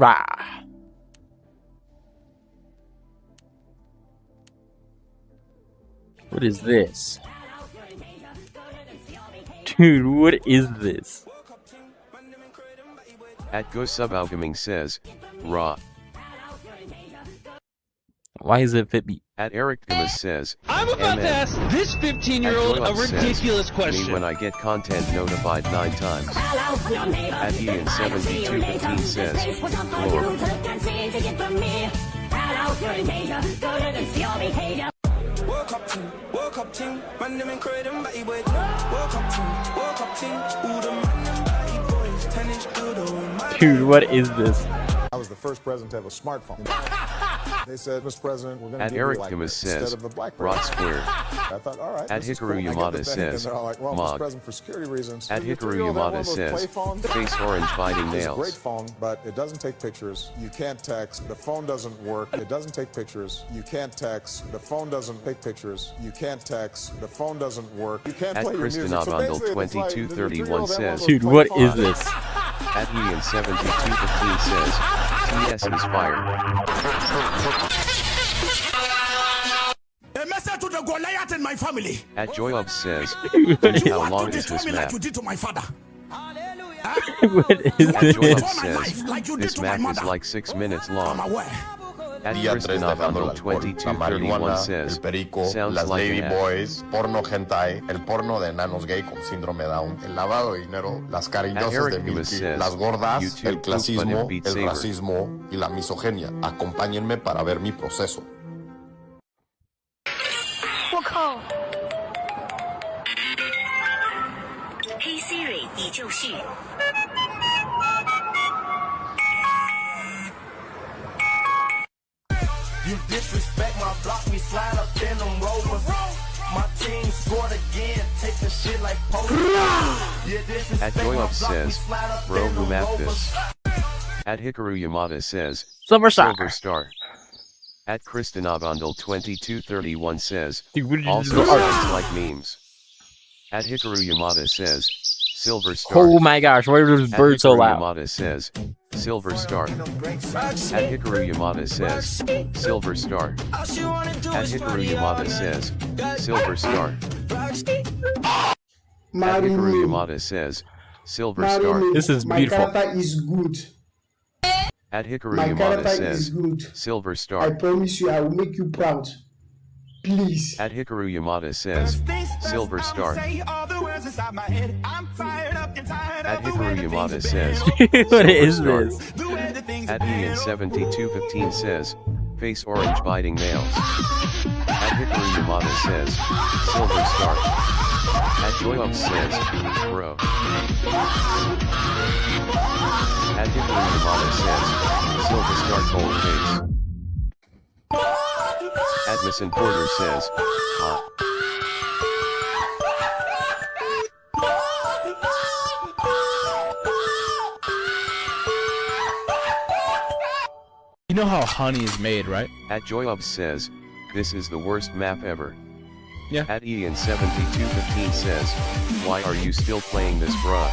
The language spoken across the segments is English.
Rah. What is this? Dude, what is this? At Go Subalgaming says, raw. Why is it fit me? At Eric Dimas says, I'm about to ask this 15-year-old a ridiculous question. Me when I get content notified 9 times. At Ian7215 says, Lord. Dude, what is this? I was the first president to have a smartphone. They said, Mr. President, we're going to At give Eric you like Dimas instead says, of the black Rod person. Square. I thought, all right. At this is Hikaru cool. I get Yamada the thing, says, and they're all like, well, Mr. Mog. President, for security reasons. At your Hikaru 3-year-old have one Yamada of those says, play phones? face orange biting It's a nails. great phone, but it doesn't take pictures. You can't text. The phone doesn't work. It doesn't take pictures. You can't text. The phone doesn't take pictures. You can't text. The phone doesn't work. You can't At play your music. So Kristinabundle basically, it's like, 2231 says, Dude, what is this? At Ian7215 says, TS is fire. A message to the Goliath in my family. At Joyub says, You how want long to is destroy this me like map? you did to my father. What is At this? Joyub my says, life like you did this to my map is mother. like 6 minutes I'm long. aware. At Día 3 dejando el Kristinabundle alcohol, la 2231 marihuana, says, el perico, sounds las like lady an ad. boys, porno hentai, el porno de enanos gay con síndrome Down, el lavado de dinero, las cariñosas Eric de Dimas Milky, says, las gordas, YouTube el poop fun clasismo, and beat el saber. racismo y la misoginia. Acompáñenme para ver mi proceso. 我靠！黑 Siri 已就绪。You disrespect my block, we slide up in them rovers. My team scored again, taking shit like poker. At Joyub says, bro, who mapped this? At Hikaru Yamada says, Silver Star. Silver Star. At Kristinabundle 2231 says, Dude, what did you also do? sounds like memes. At Hikaru Yamada says, Silver Star. Oh my gosh, why are those At birds so Hikaru loud? Yamada says, Silver Star. At Hikaru Yamada says, Silver Star. At Hikaru Yamada says, Silver Star. At Hikaru Yamada says, Silver Star. This is beautiful. My character is good. At Hikaru My Yamada character is says, good. Silver I Star. promise you, I will make you proud. Please. At Hikaru Yamada says, Silver Star. At Hikaru Yamada says, What is Silver this? Star. At Ian7215 says, face orange biting nails. At Hikaru Yamada says, Silver Star. At Joyub says, bro. At Hikaru Yamada says, Silver Star cold face. At Miss Porter says, hot. You know how honey is made, right? At Joyub says, this is the worst map ever. Yeah. At Ian7215 says, why are you still playing this bruh?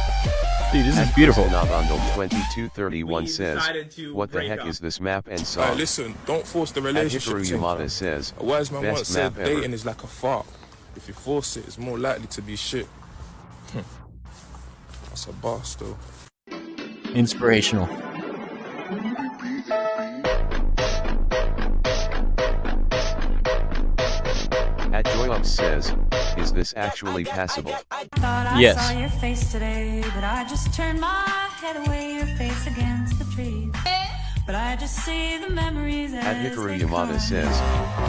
Dude, this is At beautiful. Kristinabundle 2231 says, what the heck is this map and song? Listen, don't force the At relationship. Hikaru thing, Yamada fam. says, A wise man once best said map ever. dating is like a fart. If you force it, it's more likely to be shit. That's a bar still. Inspirational. At Joyub says, is this actually passable? Yes. I saw your face today, but I just turned my head away, your face against the trees. But I just see the memories At as Hikaru they Yamada come. says,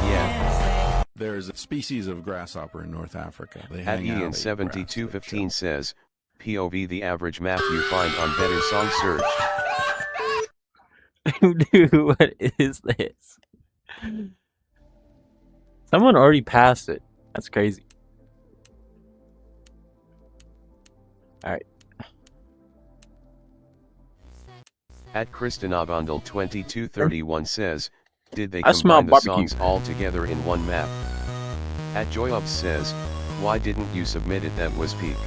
yeah. There's a species of grasshopper in North Africa. They At hang out, eat grass, they Ian7215 chill. says, POV the average map you find on Better Song Search. Dude, what is this? Someone already passed it. That's crazy. Alright. At Kristinabundle 2231 says, did they I smell combine the barbecue. songs all together in one map? At Joyub says, why didn't you submit it? That was peak.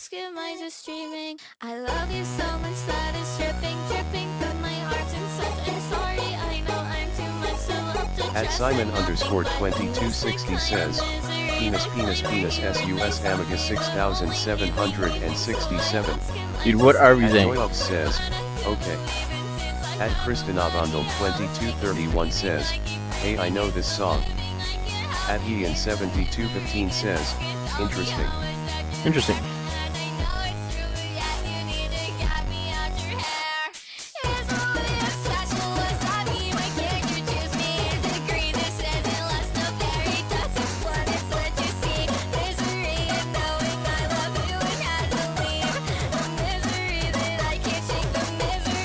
ask, am I just dreaming? I love you so much that it's dripping, dripping from my heart and such. I'm sorry, I know I'm too much so up to At Simon_2260 says, penis penis penis sus amiga 6767. Dude, what are we saying? Joylove says, okay. At Kristinavandal 2231 says, hey, I know this song. At Ian 7215 says, interesting. Interesting.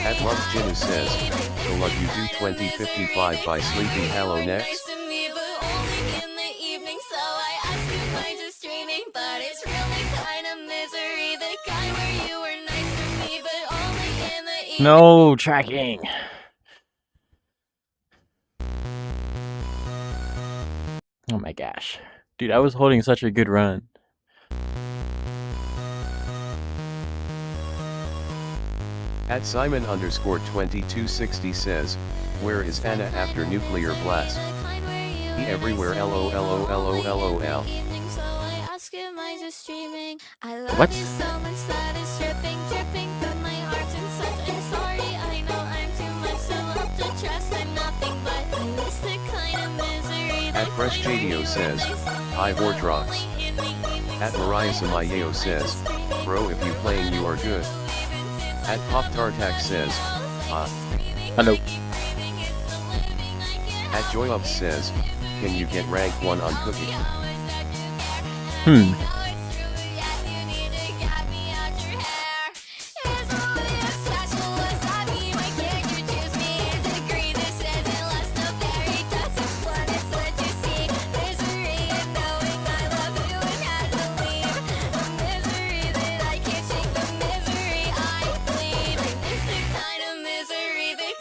At Love Jinu says, the Love You Do 2055 by Sleepy Hallow next. No tracking. Oh my gosh. Dude, I was holding such a good run. At Simon_2260 says, where is Anna after nuclear blast? He everywhere LOLOLOLOL. What? At Fresh JDO says, hi Vortrox. At Mariah Samayo says, bro if you playing you are good. At Pop Tartak says, Hello. At Joyup says, can you get rank 1 on Cookie?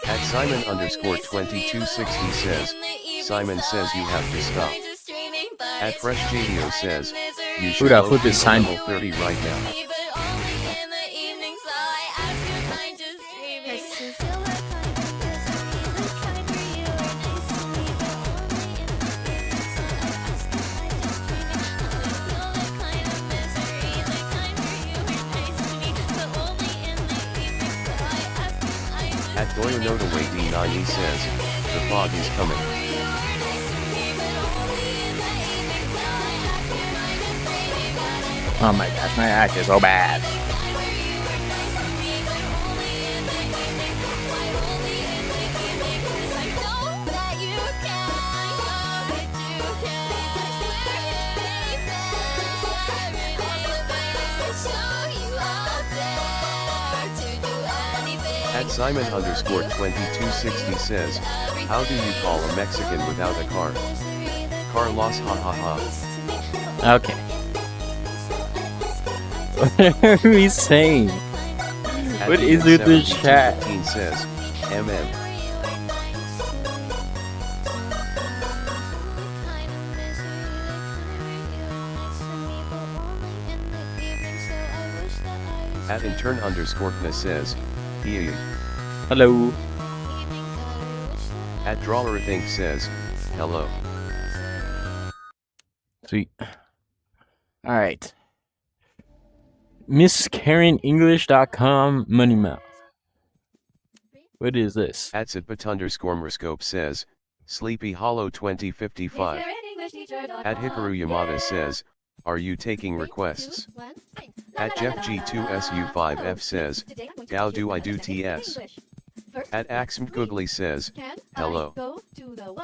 At Simon_2260 says, Simon says you have to stop. At Fresh JDO says, you should Who'd I low flip this sign? level 30 right now. At Doyonotaway D90 says, the fog is coming. Oh my gosh, my act is so bad. At Simon_2260 says, how do you call a Mexican without a car? Carlos ha ha ha. Okay. What are we saying? At What is with this chat? 7215 says, MM. At intern_kna says, yeah. Hello. At drawerthink says, hello. Sweet. Alright. MissKarenEnglish.com Money Mouth. What is this? At Sitbit_merscope says, Sleepy Hollow 2055. At Hikaru Yamada says, are you taking requests? At Jeff G2SU5F says, how do I do TS? At Axmed Googly says, hello.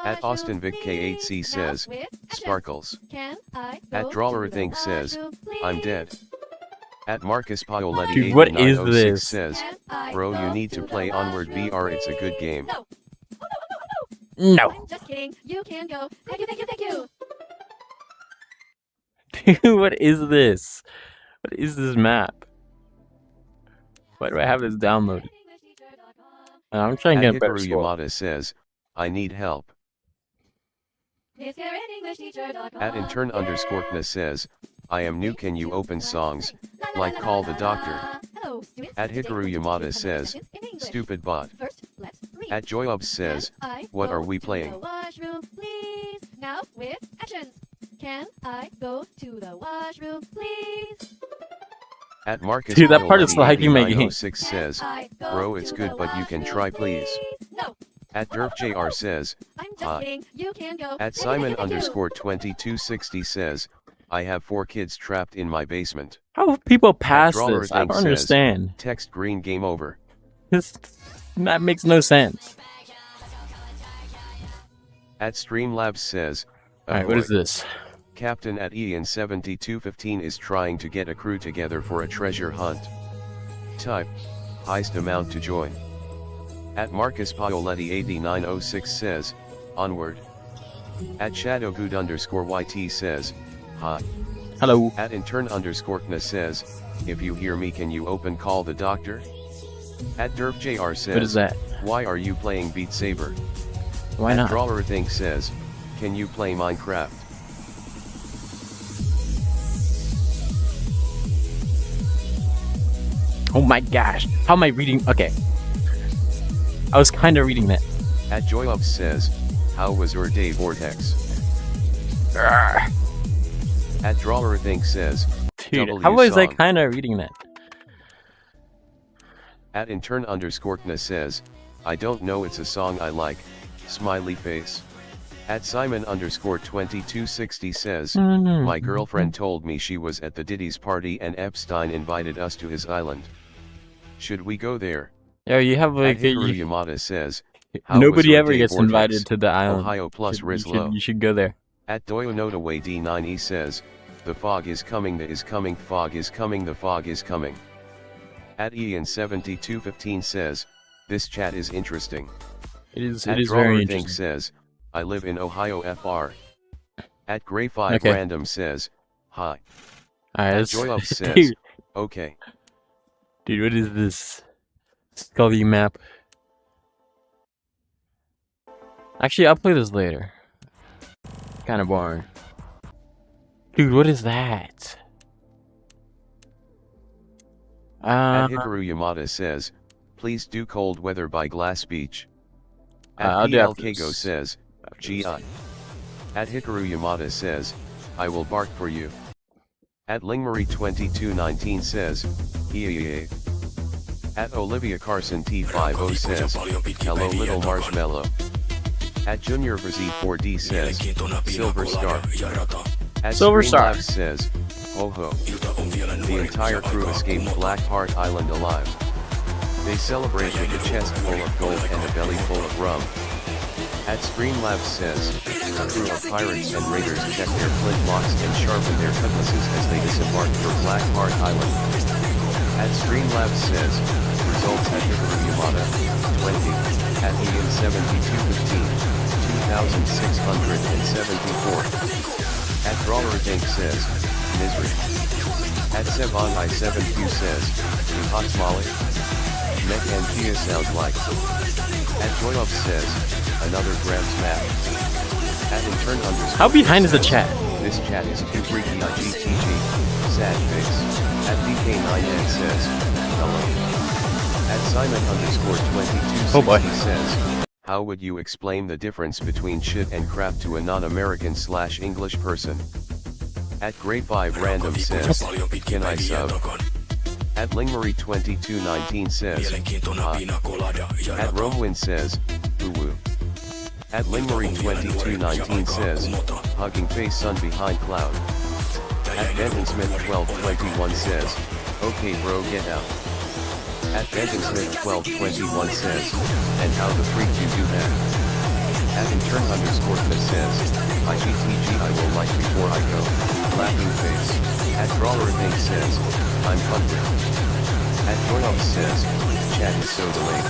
At Austin Vic K8C says, sparkles. At Drawerthink says, I'm dead. At Marcus Paoletti Dude, what is 8906 this? says, bro you need to play Onward VR, it's a good game. No. I'm just kidding. You can go. Thank you, thank you, thank you. Dude, what is this? What is this map? Why do I have this downloaded? I'm trying to At get a better Hikaru score. Yamada says, I need help. At intern_kna says, I am new, can you open songs, like Call the Doctor? At Hikaru Yamada says, stupid bot. At Joyubs says, what are we playing? Now with actions. Can I go to the washroom, please? At Marcus Dude, that part is lagging my game. 8906 says, bro, it's good, but you can try, please. No. At Derp JR says, I'm just hi. kidding. You can go. At Simon underscore 2260 says, I have 4 kids trapped in my basement. How will people pass Drawer this? I Thing don't says, understand. Text green, game over. That makes no sense. At Streamlabs says, Alright, what is this? Captain at Ian7215 is trying to get a crew together for a treasure hunt. Type, heist amount to join. At Marcus Paoletti 8906 says, onward. At Shadowgood underscore YT says, hi. Hello. At intern underscore Kna says, if you hear me, can you open Call the Doctor? At Derp JR says, What is that? Why are you playing Beat Saber? Why not? At Drawer Thing says, can you play Minecraft? Oh my gosh. How am I reading? Okay. I was kind of reading that. At Joyup says, how was your day, Vortex? Arrgh. At Drawer Thing says, Dude, W how was I song. kind of reading that? At intern underscore Kna says, I don't know, it's a song I like, smiley face. At Simon underscore 2260 says, my girlfriend told me she was at the Diddy's party and Epstein invited us to his island. Should we go there? Yo, you have like At Hikaru Yamada says, nobody ever day, gets Vortex? invited to the island. Ohio plus Rizlo. You should go there. At Doyonotaway D9E says, the fog is coming, the is coming, fog is coming, the fog is coming. At Ian7215 says, this chat is interesting. It is At very Drawer Thing interesting. says, I live in Ohio FR. At Gray5 Random says, hi. Alright, At let's... Joyup says, Dude. okay. Dude, what is this? Scully map. Actually, I'll play this later. Kind of boring. Dude, what is that? At Hikaru Yamada says, please do Cold Weather by Glass Beach. At I'll do PL after Kago this. says, GI. At Hikaru Yamada says, I will bark for you. At Lingmarie2219 says, EAA. At Olivia Carson T50 says, hello little marshmallow. At Junior Brazil 4D says, Silver Star. At Silver Star Streamlabs says, ho ho. The entire crew escaped Blackheart Island alive. They celebrate with a chest full of gold and a belly full of rum. At Streamlabs says, a crew of pirates and raiders check their flintlocks and sharpen their cutlasses as they disembark for Blackheart Island. At Streamlabs says, results at Hikaru Yamada, 20, at Ian 7215, 2674. At Drawer Dink says, misery. At Sevon I7Q says, you hot Molly? Mech and Kia sound like. At Joyup says, another Grabs map. At intern underscore. How behind is the chat? This chat is too freaky IGTG. Sad face. At DK9N says, hello. At Simon underscore 2260 says, how would you explain the difference between shit and crap to a non-American/English person? At Gray5 Random says, can I sub? At Lingmarie2219 says, hi. At Romewin says, woo. At Lingmarie2219 says, hugging face sun behind cloud. At BentonSmith1221 says, okay bro get out. At BentonSmith1221 says, and how the freak you do that? At intern underscore Kna says, IGTG I will like before I go, laughing face. At Drawer Thing says, I'm hungry. At Joyup says, chat is so delayed.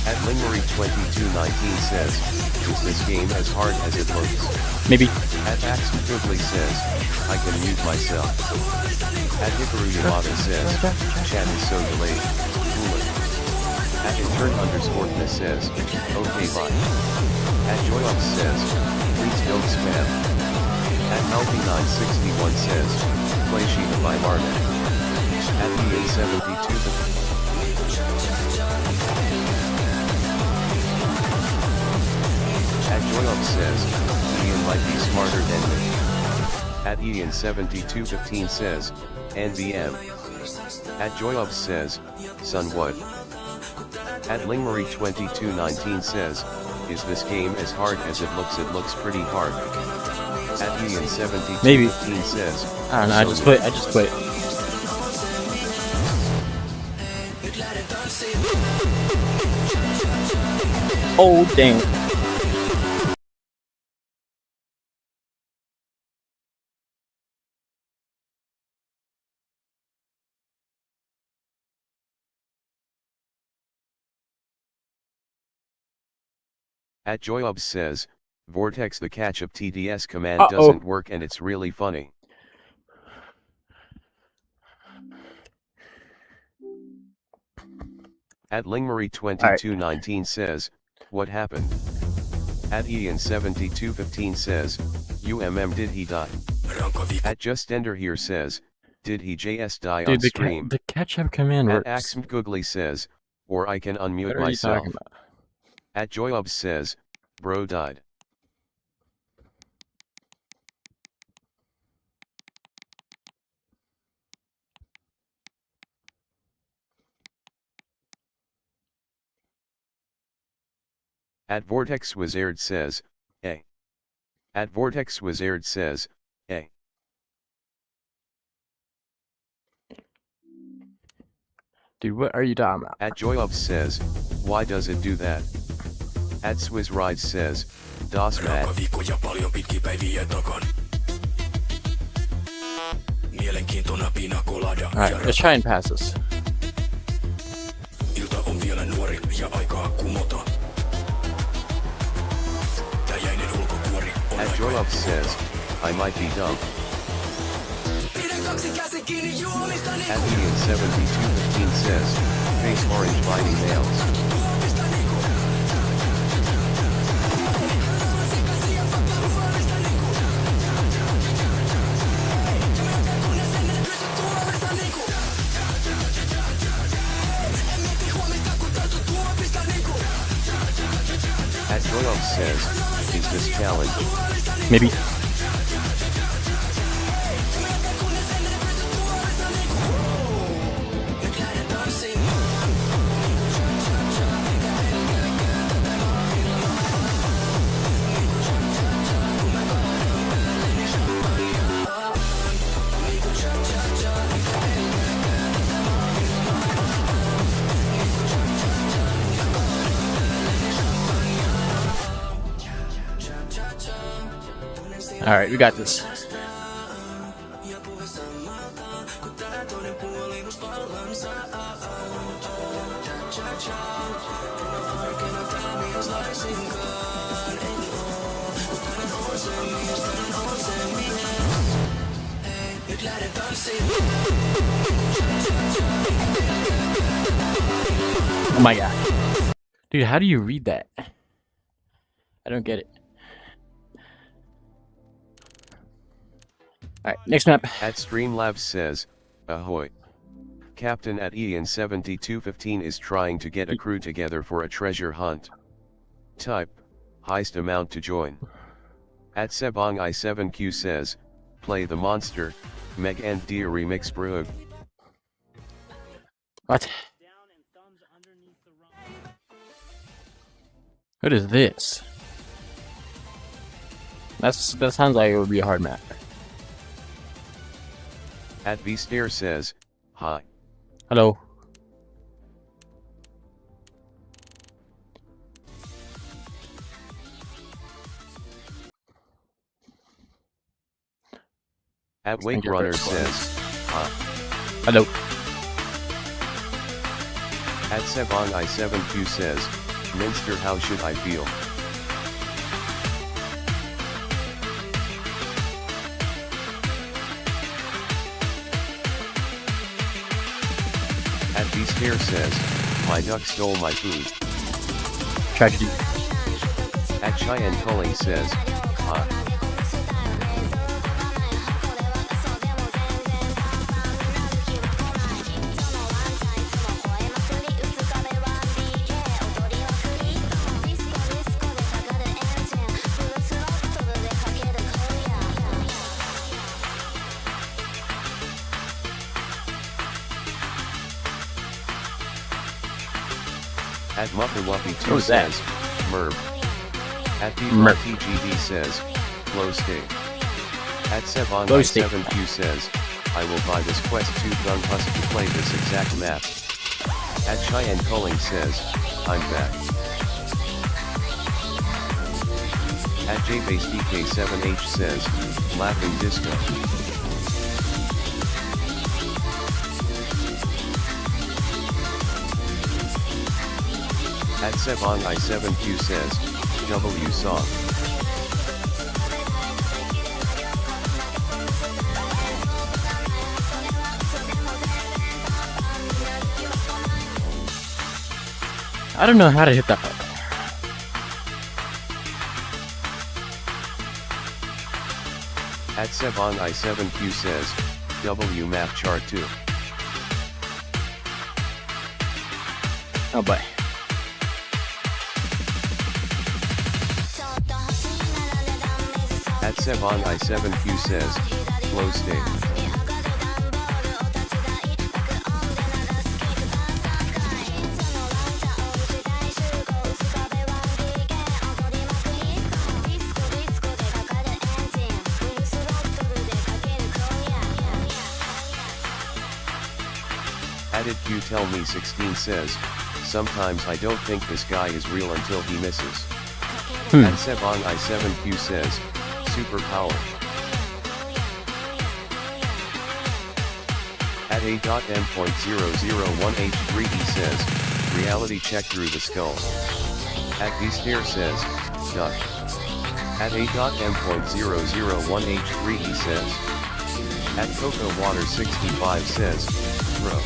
At Lingmarie2219 says, is this game as hard as it looks? Maybe. At Axel Goodley says, I can mute myself. At Hikaru Yamada says, chat is so delayed. Cooler. At intern underscore Kna says, okay bye. At Joyup says, please don't spam. At At Healthy961 says, play Shiva by Marnet. At Ian72. At Joyup says, Ian might be smarter than me. At Ian7215 says, NVM. At Joyup says, son what? At Lingmarie2219 says, is this game as hard as it looks? It looks pretty hard. At Ian7215 says, I don't know, I just quit. Oh, dang. At Joyub says, Vortex the catchup TDS command doesn't work and it's really funny. At Lingmarie2219 says, what happened? At Ian7215 says, did he die? At JustEnder here says, did he JS die on stream? The catch-up command works. At AxmGoogly says, or I can unmute myself. At Joyub says, bro died. At Vortex Wizard says, A. At Vortex Wizard says, A. Dude, what are you talking about? At Joyup says, why does it do that? At SwizzRides says, Das Mad. Alright, let's try and pass this. At Joyup says, I might be dumb. At Ian7215 says, face orange biting nails. At Joyup says, is this challenge? Maybe. Alright, we got this. Oh my god. Dude, how do you read that? I don't get it. Alright, next map. At Streamlabs says, ahoy. Captain at Ian7215 is trying to get a crew together for a treasure hunt. Type, heist amount to join. At Sebong I7Q says, play the monster, Meg and Deer remix brug. What? What is this? That sounds like it would be a hard map. At VStare says, hi. Hello. At Wake Runner says, hi. Hello. At Sebong I7Q says, Minster, how should I feel? At VStare says, my duck stole my food. Tragedy. At Cheyenne Culling says, hi. At Muffy2 What was that? says, Merb. At Merb. TGD says, Flow State. At Sebon Flow State. 7Q says, I will buy this Quest 2 Gun Husk to play this exact map. At Cheyenne Culling says, I'm back. At JBaseDK7H says, Laughing Disco. At Sebon I7Q says, W song. I don't know how to hit that button. At Sebon I7Q says, W map chart 2. Oh boy. At Sebon I7Q says, Flow State. Added Q Tell Me 16 says, sometimes I don't think this guy is real until he misses. At Sebon I7Q says, superpower. At A.M.001H3E says, reality check through the skull. At Beastair says, duck. At A.M.001H3E says, at Cocoa Water 65 says, throw.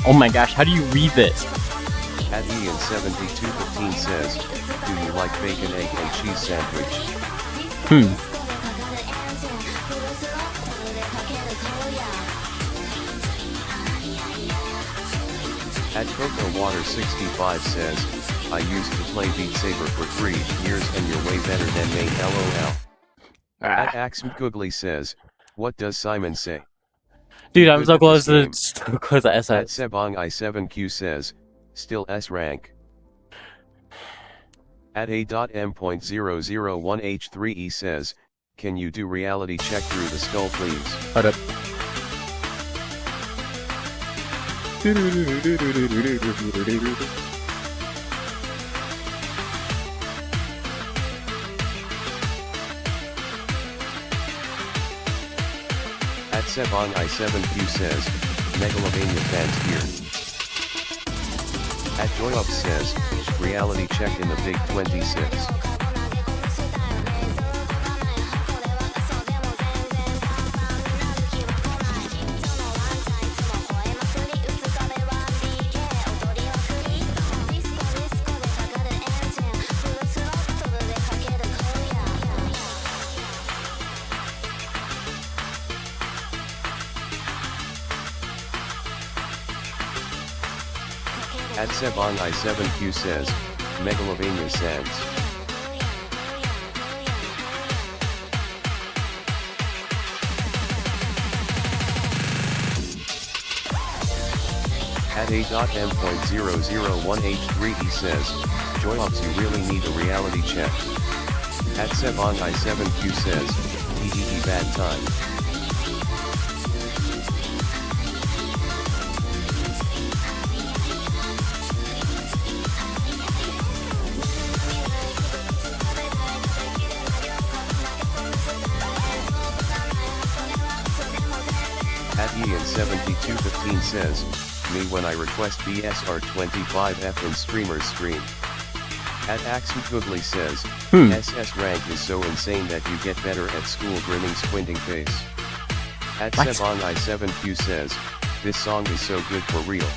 Oh my gosh, how do you read this? At Ian7215 says, do you like bacon, egg, and cheese sandwich? At Cocoa Water 65 says, I used to play Beat Saber for 3 years and you're way better than me, LOL. At Axmgoogly says, what does Simon say? Dude, I'm so close to At SS. Sebong I7Q says, still S rank. At A.M.001H3E says, can you do reality check through the skull please? Hold up. At Sebong I7Q says, Megalovania fans here. At Joyup says, reality check in the Big 26. At Sebon I7Q says, Megalovania Sands. At A.M.001H3E says, Joyops you really need a reality check. At Sebon I7Q says, hehehe bad time. At Ian7215 says, me when I request BSR25F in streamer's stream. At Axmgoogly says, SS rank is so insane that you get better at school grinning squinting face. At Sebon I7Q says, this song is so good for real.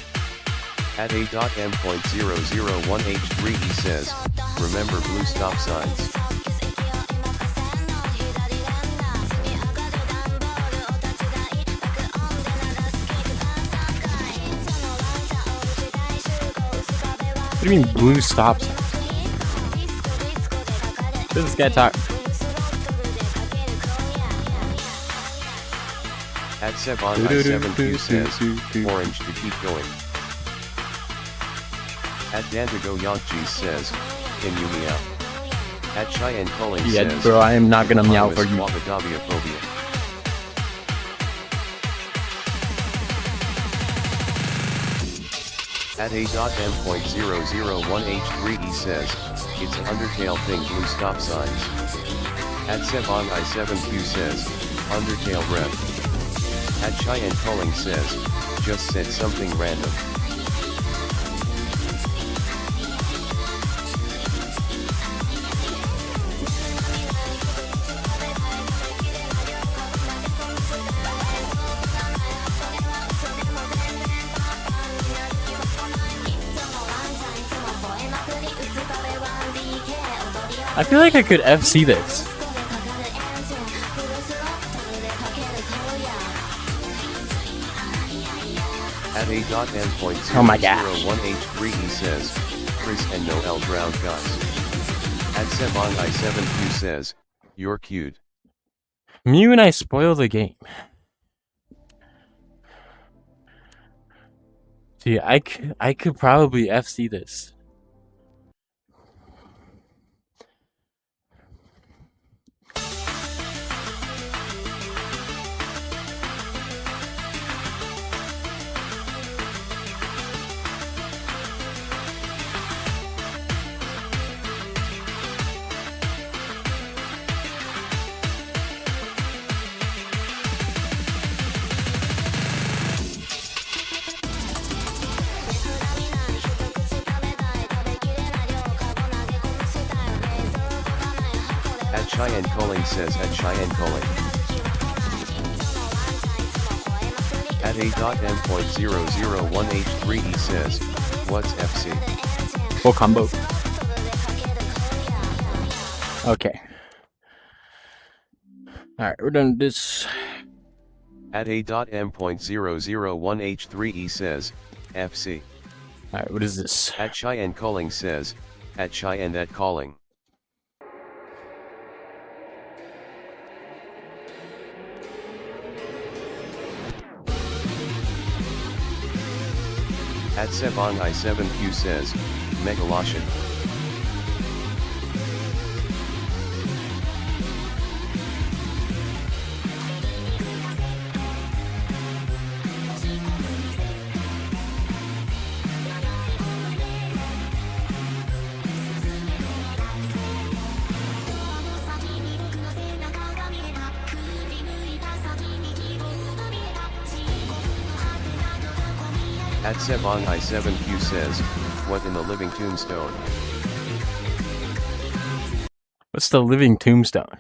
At A.M.001H3E says, remember blue stop signs. What do you mean blue stop sign? What does this guy talk? At Sebon I7Q says, orange to keep going. At Dantigo Yonkji says, can you meow? At Cheyenne Culling Yeah, says, bro, I am not gonna meow for you. Wabadabiaphobia. At A.M.001H3E says, it's a Undertale thing, blue stop signs. At Sebon I7Q says, Undertale rep. At Cheyenne Culling says, just said something random. I feel like I could FC this. At A.M.001H3E Oh my gosh. says, Chris and Noel drowned guys. At Sebon I7Q says, you're cute. Mew and I spoil the game. See, I could probably FC this. At Cheyenne Culling says, at Cheyenne Culling. At A.M.001H3E says, what's FC? Full combo. Okay. Alright, we're done with this. At A.M.001H3E says, FC. Alright, what is this? At Cheyenne Culling says, at Cheyenne that calling. At Sebon I7Q says, Megaloshin. At Sebon I7Q says, what in the living tombstone? What's the living tombstone?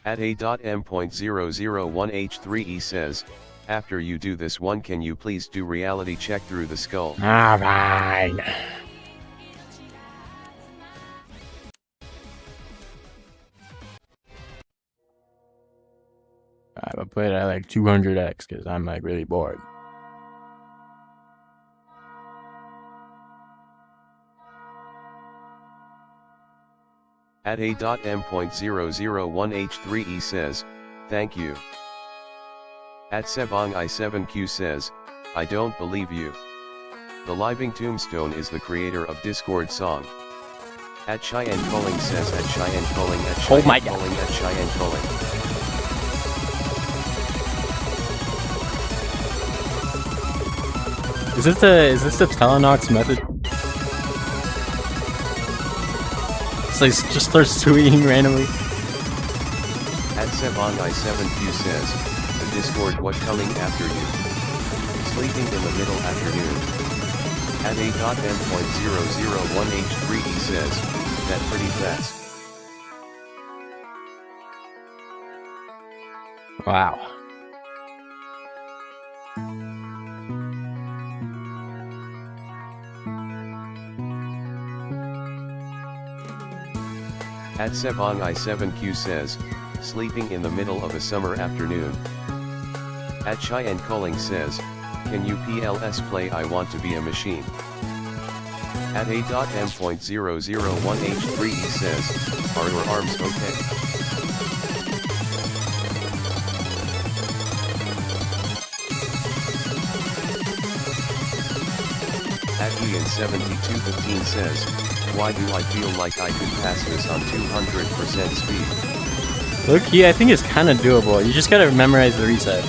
At A.M.001H3E says, after you do this one, can you please do reality check through the skull? Alright. I'll play it at like 200x because I'm like really bored. At A.M.001H3E says, thank you. At Sebong I7Q says, I don't believe you. The living tombstone is the creator of Discord song. At Cheyenne Culling says, at Cheyenne Culling, at Cheyenne Culling, at Cheyenne Culling. Is this the Telenox method? It's like just starts tweeting randomly. At Sebong I7Q says, the Discord what coming after you? Sleeping in the middle afternoon. At A.M.001H3E says, that pretty fast. Wow. At Sebong I7Q says, sleeping in the middle of a summer afternoon. At Cheyenne Culling says, can you PLS play I Want to Be a Machine? At A.M.001H3E says, are your arms okay? At Ian7215 says, why do I feel like I could pass this on 200% speed? Low key, I think it's kind of doable. You just gotta memorize the resets.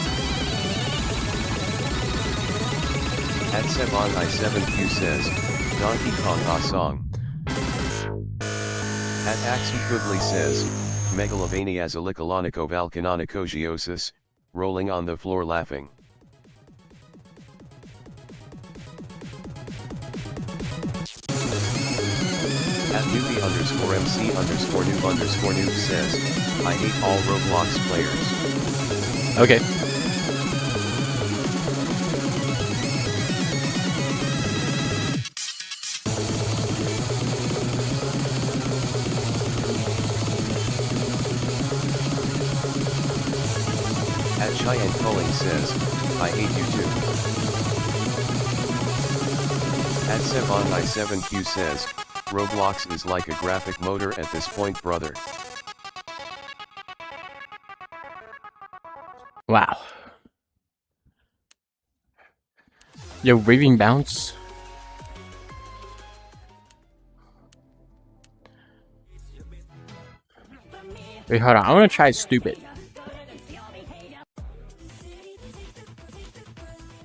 At Sebon I7Q says, Donkey Kong Ah Song. At Axie Kudley says, Megalovaniazolicolonico Valcanicogiosis, rolling on the floor laughing. At newbie_MC_noob_noob says, I hate all Roblox players. Okay. At Cheyenne Culling says, I hate you too. At Sebon I7Q says, Roblox is like a graphic motor at this point, brother. Wow. Yo, raving bounce. Wait, hold on. I want to try stupid.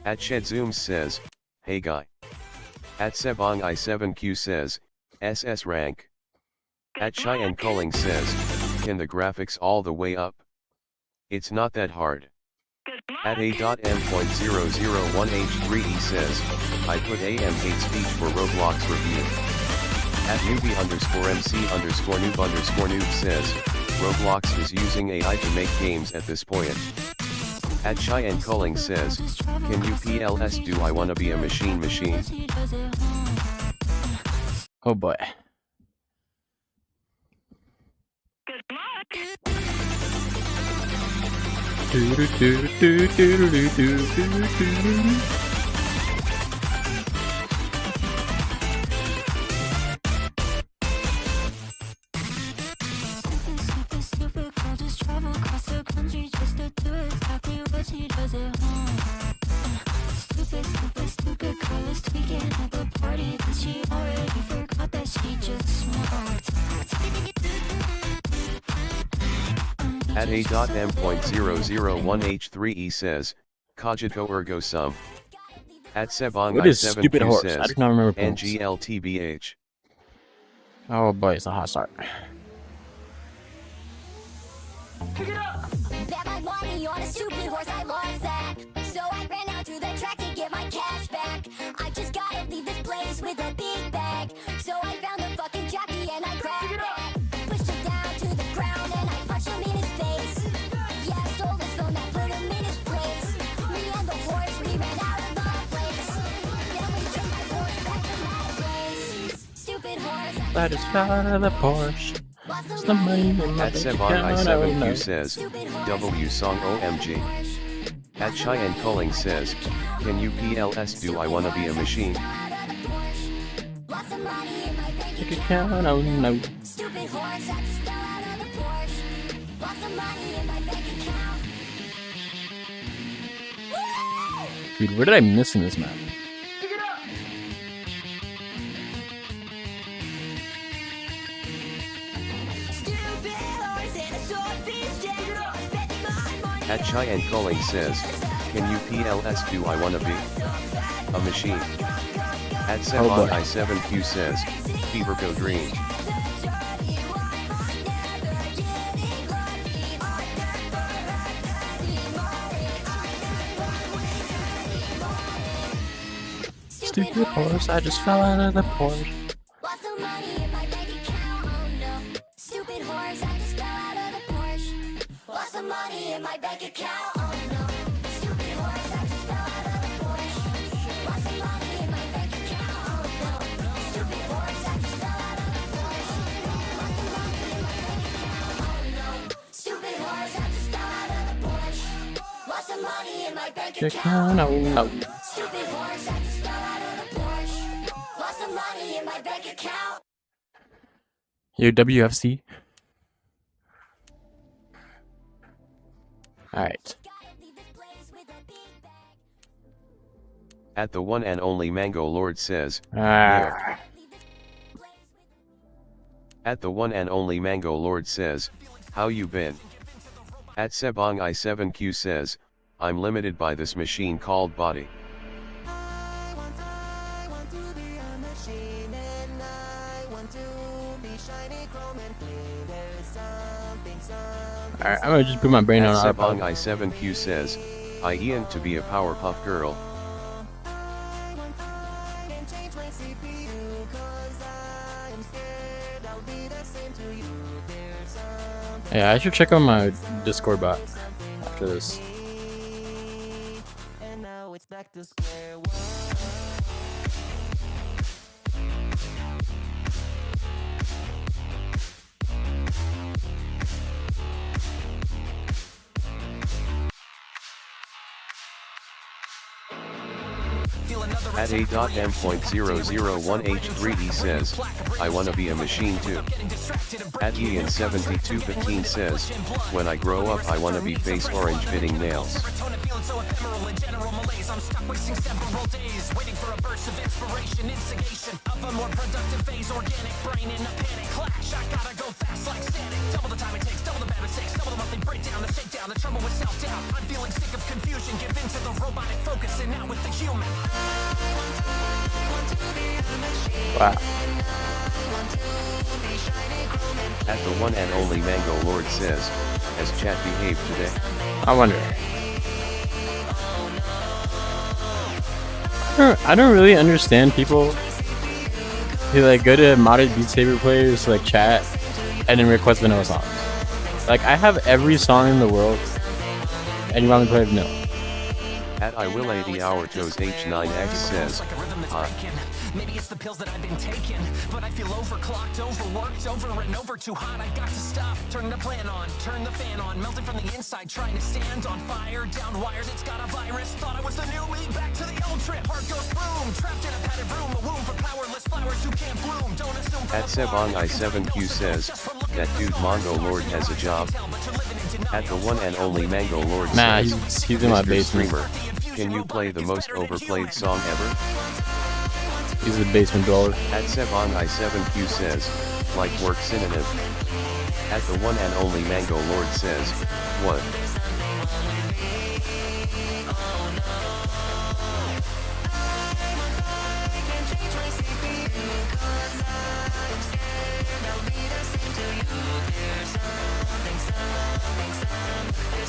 At Shedzoom says, hey guy. At Sebong I7Q says, SS rank. At Cheyenne Culling says, can the graphics all the way up? It's not that hard. At A.M.001H3E says, I put AM hate speech for Roblox review. At newbie_MC_noob_noob says, Roblox is using AI to make games at this point. At Cheyenne Culling says, can you PLS do I wanna be a machine? Oh boy. At A.M.001H3E says, cogito ergo sum. At Sebong What is stupid I7Q horse? says, I do not remember points. NGLTBH. Oh boy, it's a hot start. Bet my money on a stupid horse, I lost that. So I ran out to the track to get my cash back. I just gotta leave this place with a big bag. So I found a fucking jockey and I grabbed it. Pushed him down to the ground and I punched him in his face. Yeah, I stole his phone that put him in his place. Me and the horse, we ran out of the place. Then we took my horse back to my place. Stupid horse, I just got out of the Porsche. The money in my At bank Sebon account, I7Q no. says, W song OMG. At Cheyenne Culling says, can you PLS do I wanna be a machine? Bank account, oh no. stupid horse, I just fell out of the Porsche. Lots of money in my bank account. Dude, what did I miss in this map? At Cheyenne Culling says, can you PLS do I wanna be a machine? At Sebon I7Q says, Fever Go Green. Stupid horse, I just fell out of the Porsche. Lots of money in my bank account. Oh no. Stupid horse, I just fell out of the Porsche. Lots of money in my bank account. Oh no. Stupid horse, I just fell out of the Porsche. Lots of money in my bank account. Oh no. Stupid horse, I just fell out of the Porsche. Lots of money in my bank account. Oh no. Stupid horse, I just fell out of the Porsche. Lots Lost some money in my bank No. Stupid horse, I just fell out of the Porsche. Lost some money in my bank account. Yo, WFC. Alright. At the one and only Mango Lord says, Ah. At the one and only Mango Lord says, how you been? At Sebong I7Q says, I'm limited by this machine called body. Alright, I'm gonna just put my brain At on Sebong autopilot. I7Q says, I Ian to be a Powerpuff Girl. Yeah, I should check on my Discord bot after this. At A.M.001H3E says, I wanna be a machine too. At Ian7215 says, when I grow up I wanna be face orange fitting nails. Wow. At the one and only Mango Lord says, has chat behaved today? I wonder. I don't really understand people who like go to modded Beat Saber players to like chat and then request vanilla songs. Like I have every song in the world and you want me to play vanilla. At I will 80 hour toes H9X says, Maybe it's the pills that I've been taking, but I feel overclocked, overworked, over and over too hot. I've got to stop, turn the plan on, turn the fan on, melting from the inside, trying to stand on fire, down wires, it's got a virus. Thought I was the new me, back to the old trip, heart goes boom, trapped in a padded room, a womb for powerless flowers who can't bloom. Don't assume. At Sebong I7Q says, that dude Mongo Lord has a job. At the one and only Mango Lord Nah, says, he's in my Mr. basement. Streamer, can you play the most overplayed song ever? He's a basement dweller. At Sebong I7Q says, like work synonym. At the one and only Mango Lord says, what?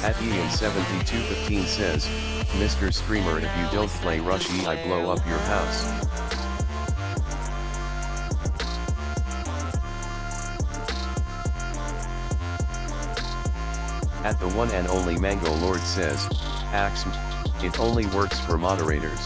At Ian7215 says, Mr. Streamer, if you don't play Rushy I blow up your house. At the one and only Mango Lord says, Axm, it only works for moderators.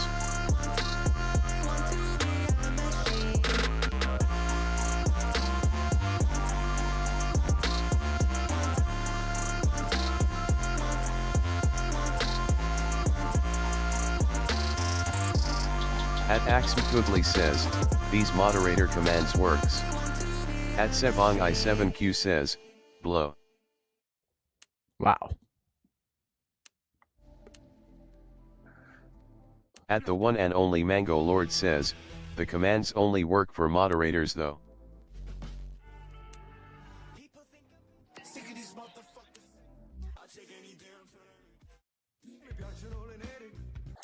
At Axm Goodly says, these moderator commands works. At Sebong I7Q says, blow. Wow. At the one and only Mango Lord says, the commands only work for moderators though.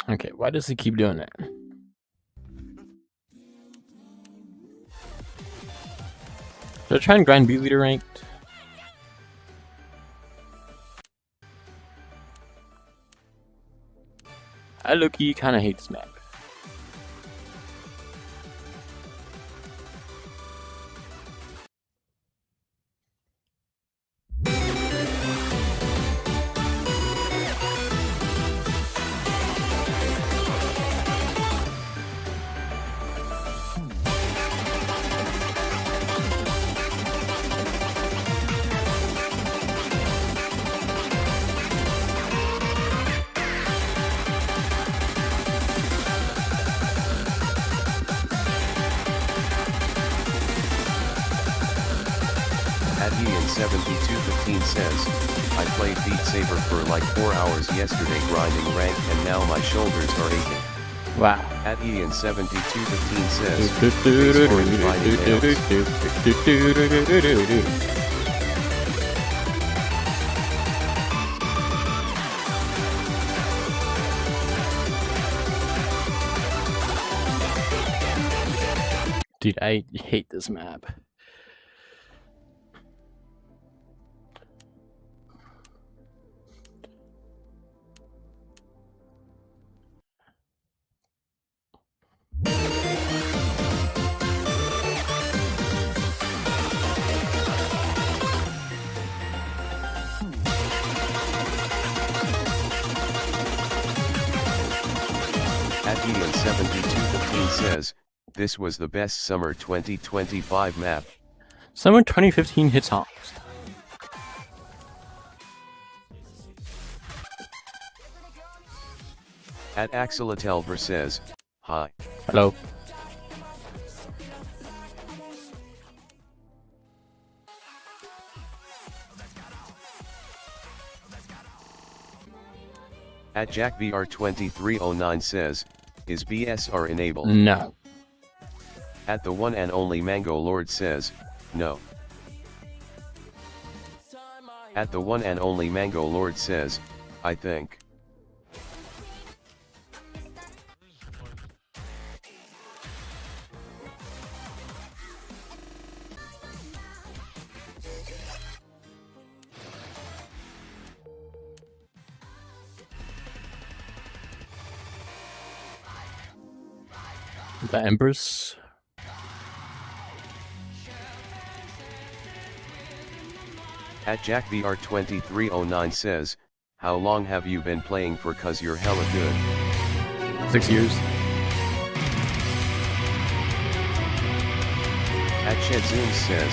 Okay, why does he keep doing that? Should I try and grind beat leader ranked? I low-key kinda hate this map. Ian7215 says, I played Beat Saber for like 4 hours yesterday grinding rank and now my shoulders are aching. Wow. At Ian7215 says, "Face orange riding nails." Dude, I hate this map. At Ian7215 says, this was the best summer 2025 map. Summer 2015 hit songs. At Axelatelver says, hi. Hello. At JackVR2309 says, is BSR enabled? No. At the one and only Mango Lord says, no. At the one and only Mango Lord says, I think. The Empress. At JackVR2309 says, how long have you been playing for, cause you're hella good? 6 years. At Shedzoom says,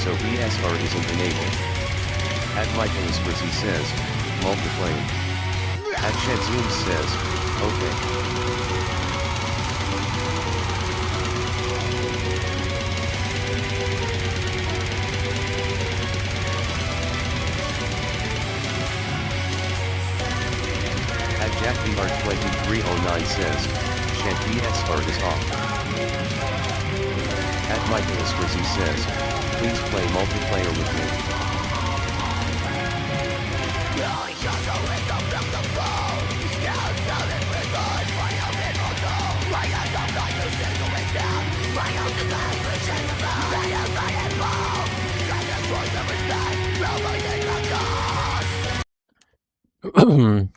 so BSR isn't enabled? At Michaelis Grizzy says, multiplayer. At Shedzoom says, okay. At JackVR2309 says, Shed BSR is off. At Michaelis Grizzy says, please play multiplayer with me.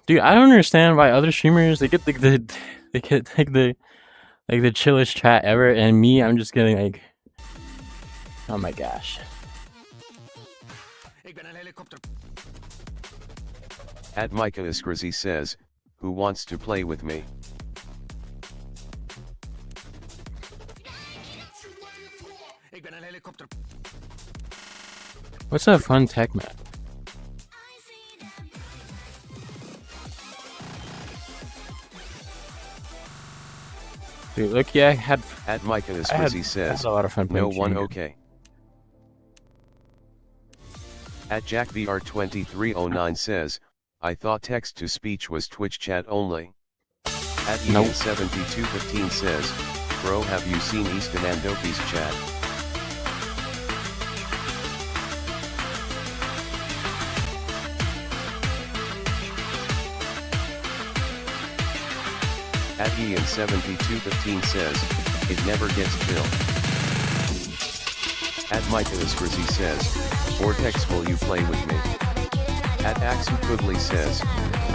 Dude, I don't understand why other streamers they get the chillest chat ever, and me, I'm just getting like, oh my gosh. At Michaelis Grizzy says, who wants to play with me? What's a fun tech map? Dude, look, yeah, I had. At Michaelis Grizzy says, a lot of fun no playing one Junior. okay. At JackVR2309 says, I thought text-to-speech was Twitch chat only. At Nope. Ian7215 says, bro, have you seen Easton Andopi's chat? At Ian7215 says, it never gets killed. At Michaelis Grizzy says, Vortex, will you play with me? At Axu Kudley says,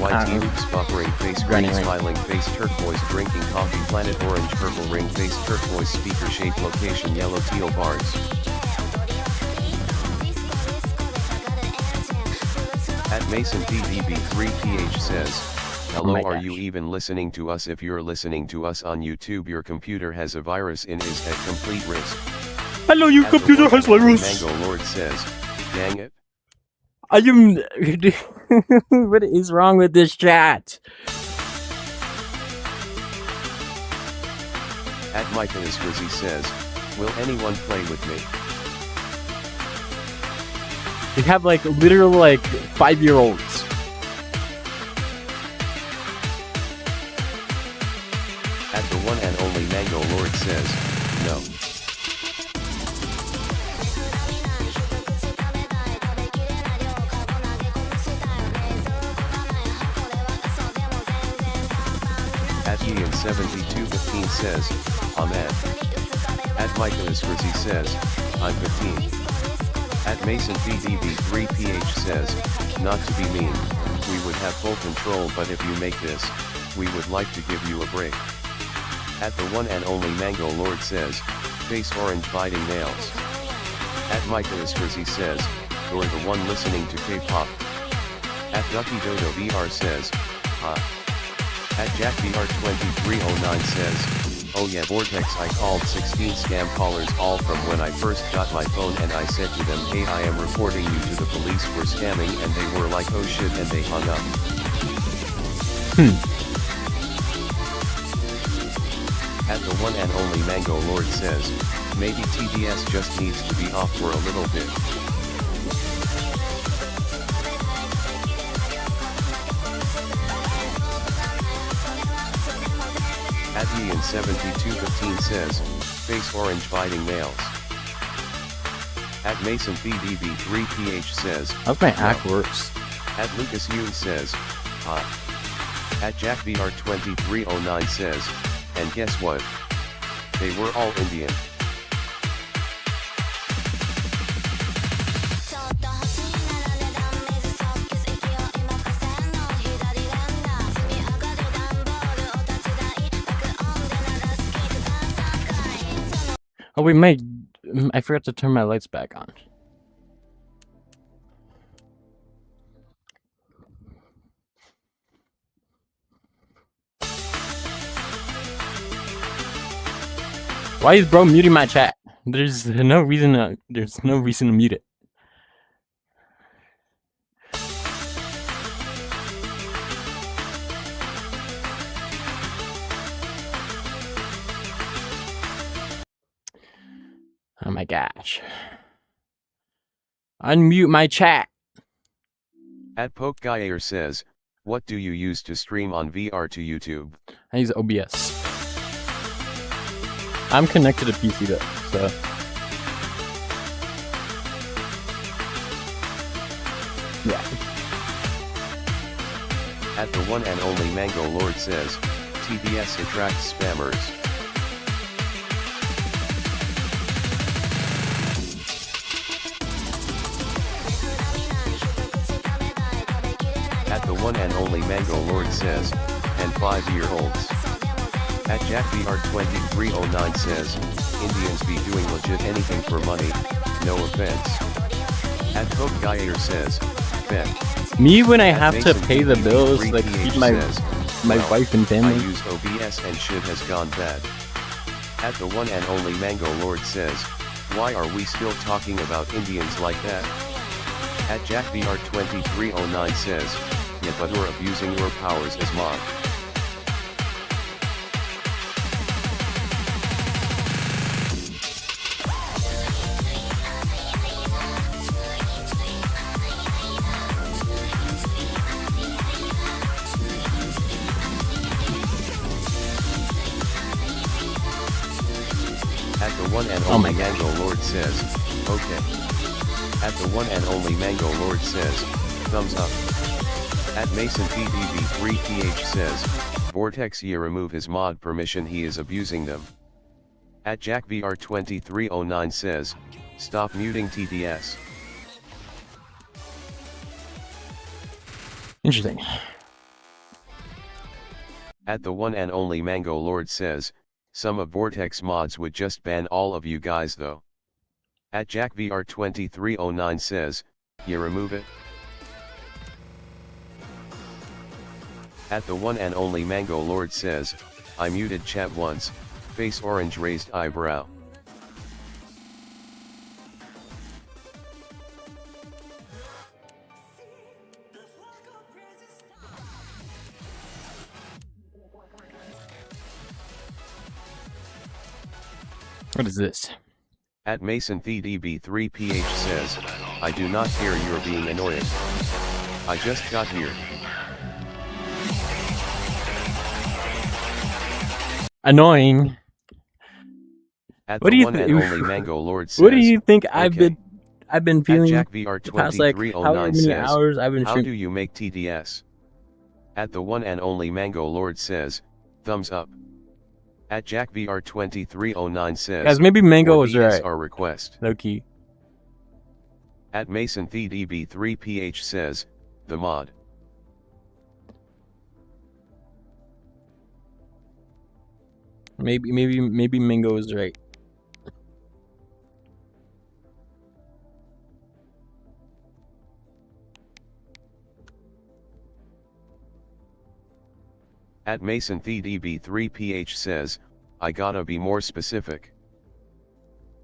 YT oops buffering face green Running. smiling face turquoise drinking coffee planet orange purple ring face turquoise speaker shape location yellow teal bars. At Mason PVB3PH says, hello, my are gosh. you even listening to us? If you're listening to us on YouTube, your computer has a virus in is at complete risk. Hello, your At the computer one has and only virus. Mango Lord says, dang it. I am. What is wrong with this chat? At Michaelis Grizzy says, will anyone play with me? We have like literal like 5-year-olds. At the one and only Mango Lord says, no. At Ian7215 says, Amen. At Michaelis Rizzi says, I'm 15. At Mason PDB3PH says, not to be mean, we would have full control, but if you make this, we would like to give you a break. At the one and only Mango Lord says, face orange biting nails. At Michaelis Rizzi says, you're the one listening to K-pop. At Ducky Dodo VR says, At JackVR2309 says, oh yeah Vortex, I called 16 scam callers all from when I first got my phone, and I said to them, hey, I am reporting you to the police for scamming, and they were like, oh shit, and they hung up. At the one and only Mango Lord says, maybe TDS just needs to be off for a little bit. At Ian7215 says, face orange biting nails. At Mason PDB3PH says, how's my act works? At Lucas Yoon says, At JackVR2309 says, and guess what? They were all Indian. Oh, I forgot to turn my lights back on. Why is bro muting my chat? There's no reason to mute it. Oh my gosh. Unmute my chat. At PokeGuyer says, what do you use to stream on VR to YouTube? I use OBS. I'm connected to PC though, so. Yeah. At the one and only Mango Lord says, TBS attracts spammers. At the one and only Mango Lord says, and 5-year-olds. At JackVR2309 says, Indians be doing legit anything for money, no offense. At PokeGuyer says, bet. Me when I have to pay the bills, like feed my wife and family. I use OBS and shit has gone bad. At the one and only Mango Lord says, why are we still talking about Indians like that? At JackVR2309 says, yeah, but you're abusing your powers as mod. At the one and only Mango Lord says, okay. At the one and only Mango Lord says, thumbs up. At Mason PDB3PH says, Vortex ye remove his mod permission, he is abusing them. At JackVR2309 says, stop muting TDS. Interesting. At the one and only Mango Lord says, some of Vortex mods would just ban all of you guys though. At JackVR2309 says, you remove it. At the one and only Mango Lord says, I muted chat once, face orange raised eyebrow. What is this? At Mason PDB3PH says, I do not care you're being annoying. I just got here. Annoying. At What the do you one and think? only Mango Lord says, What do you think I've okay. been feeling At the past like however JackVR2309 many says, hours I've been how streaming? do you make TDS? At the one and only Mango Lord says, thumbs up. At JackVR2309 says, Guys, maybe Mango was right. BSR request. Low key. At MasonTheDB3PH says, the mod. Maybe Mango was right. At MasonTheDB3PH says, I gotta be more specific.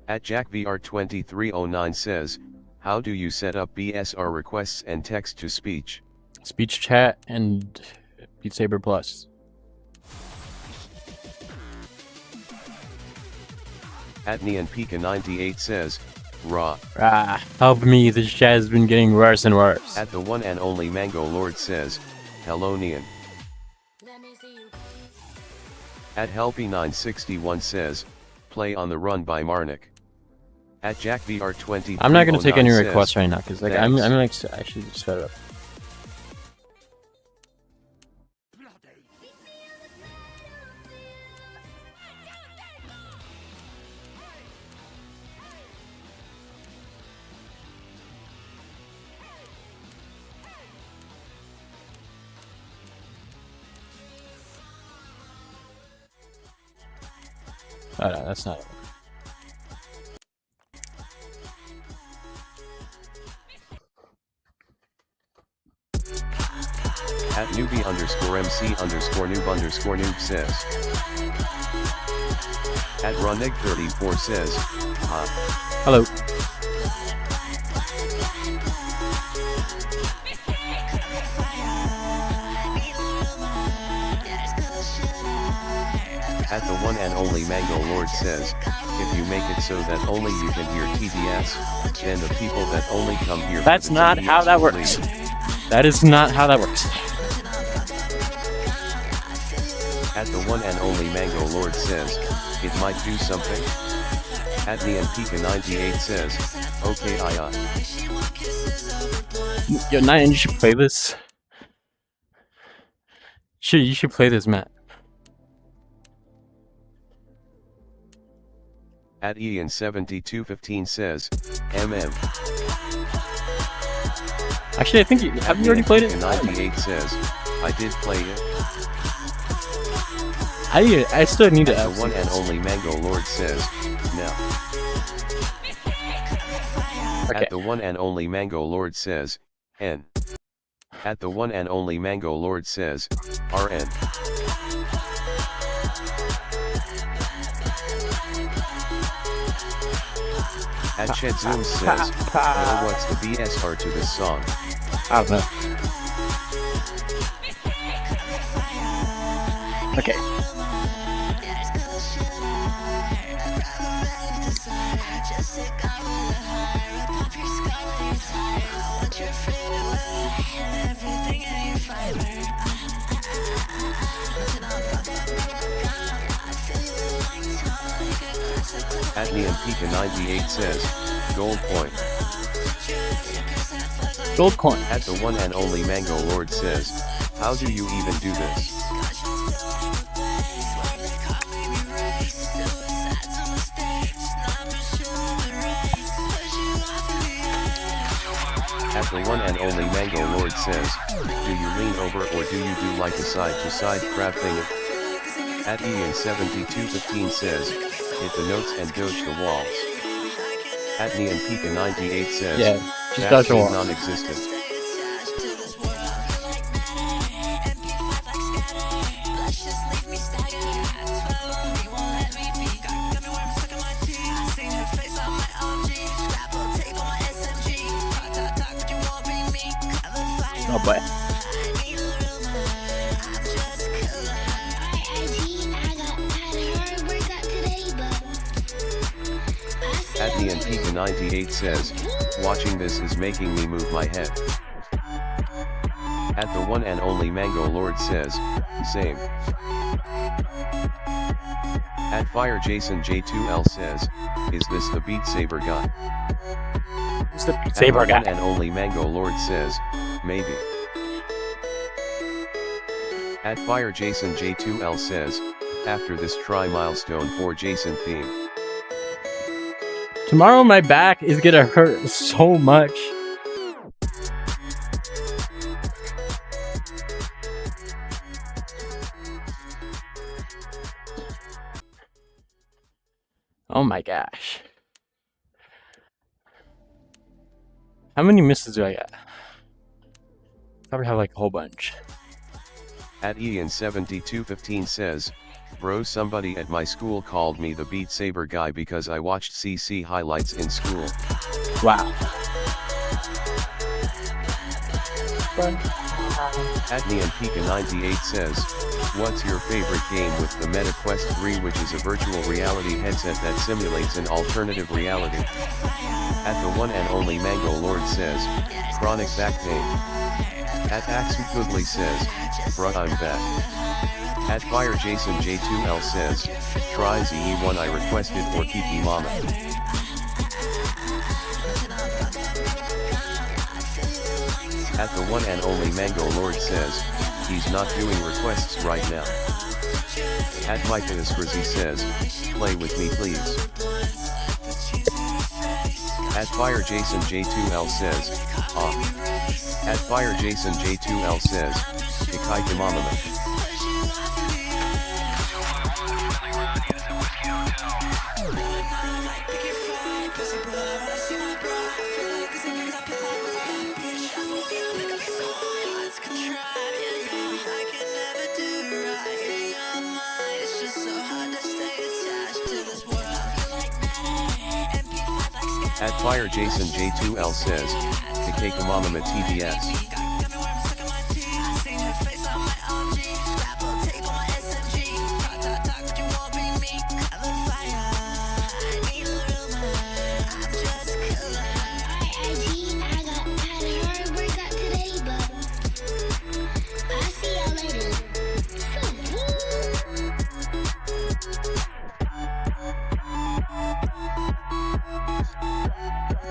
At JackVR2309 says, how do you set up BSR requests and text to speech? Speech chat and Beat Saber Plus. At NeonPika98 says, raw. Help me, this chat has been getting worse and worse. At the one and only Mango Lord says, hello Neon. At Helpy961 says, play on the Run by Marnik. At JackVR2309 I'm not gonna take any says, requests right now because like I'm like actually just fed up. Oh no, that's not it. At newbie_MC_noob_noob says. At Runig34 says, ha. Hello. At the one and only Mango Lord says, if you make it so that only you can hear TDS, then the people that only come here. That's not how that works. That is not how that works. At the one and only Mango Lord says, it might do something. At NeonPika98 says, okay Yo, Nyan, you should play this. You should play this, Matt. At Ian7215 says, Actually, I think have you already played it? 98 says, I did play it. I still need to. The one and only Mango Lord says, no. Okay. At the one and only Mango Lord says, N. At the one and only Mango Lord says, RN. At Chedzoom says, yo, what's the BSR to this song? I don't know. Okay. At NeonPika98 says, gold point. Gold coin. At the one and only Mango Lord says, how do you even do this? At the one and only Mango Lord says, do you lean over or do you do like a side-to-side crab thing? At Ian7215 says, hit the notes and dodge the walls. At NeonPika98 says, yeah, just dodge the wall. Non-existent. Oh boy. At NeonPika98 says, Watching this is making me move my head. At the one and only Mango Lord says, same. At Fire Jason J2L says, is this the Beat Saber guy? Who's the Beat Saber guy? At the one and only Mango Lord says, maybe. At Fire Jason J2L says, after this try milestone for Jason theme. Tomorrow my back is gonna hurt so much. Oh my gosh. How many misses do I get? Probably have like a whole bunch. At Ian7215 says, bro, somebody at my school called me the Beat Saber guy because I watched CC highlights in school. Wow. At NeonPika98 says, what's your favorite game with the Meta Quest 3, which is a virtual reality headset that simulates an alternative reality? At the one and only Mango Lord says, chronic back pain. At Axel Goodley says, bruh, I'm back. At Fire Jason J2L says, try ZE1 I requested for Kiki Mama. At the one and only Mango Lord says, he's not doing requests right now. At Micah Iscrizzy says, play with me please. At Fire Jason J2L says, ah. At Fire Jason J2L says, Ikai Kimamama. At Fire Jason J2L says, Ikai Kimamama TBS.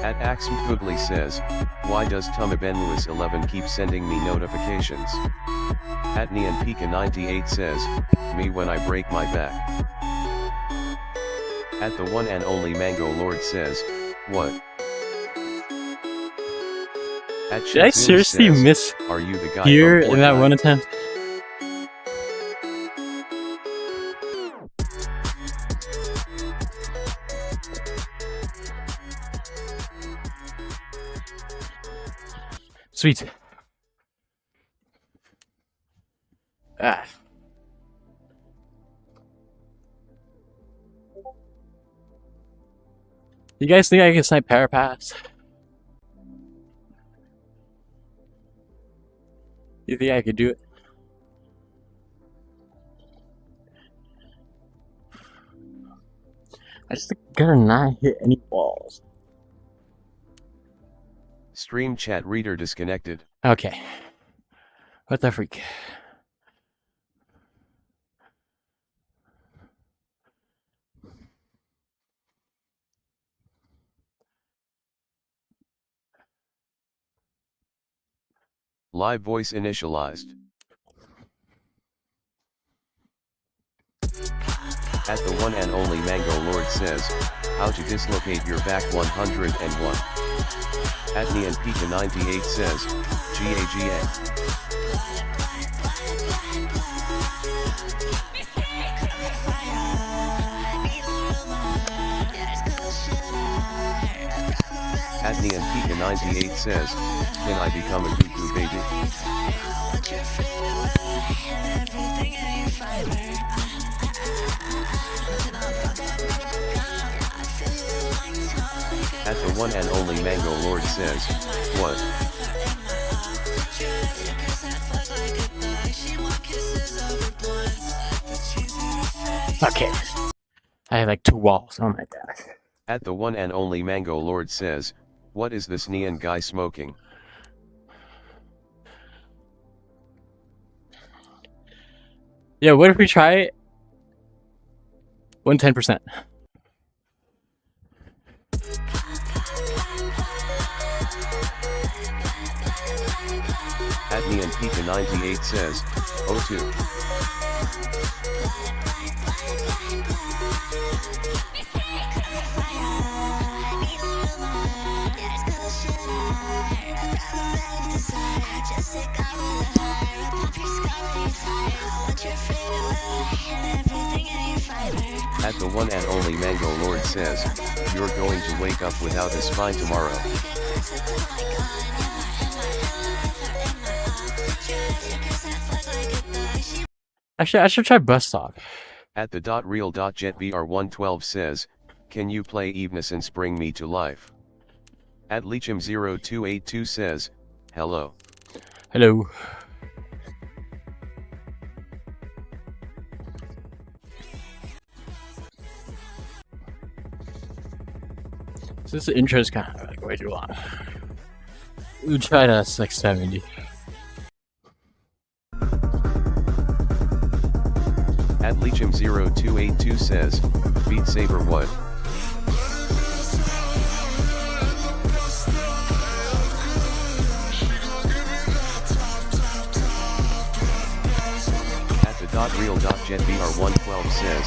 At Axel Goodley says, why does Tuma Ben Lewis 11 keep sending me notifications? At NeonPika98 says, me when I break my back. At the one and only Mango Lord says, what? At Did I seriously says, miss are you the guy here from in that Fortnite? one attempt? Sweet. Ah. You guys think I can snipe Parapass? You think I could do it? I just gotta not hit any balls. Stream chat reader disconnected. Okay. What the freak? Live voice initialized. At the one and only Mango Lord says, how to dislocate your back 101. At NeonPika98 says, GAGA. At NeonPika98 says, can I become a cuckoo baby? At the one and only Mango Lord says, what? Okay. I have like 2 walls. Oh my gosh. At the one and only Mango Lord says, What is this neon guy smoking? Yeah, what if we try it? 110%. At Neon Pika 98 says, O2. At the one and only Mango Lord says, you're going to wake up without a spine tomorrow. Actually, I should try Bus Stop. At the .real.jetbr112 says, can you play Evanescence Bring Me to Life? At Leechum0282 says, hello. Hello. So this intro is kind of like way too long. We'll try to like 70. At Leechum0282 says, Beat Saber what? At the .real.jetbr112 says,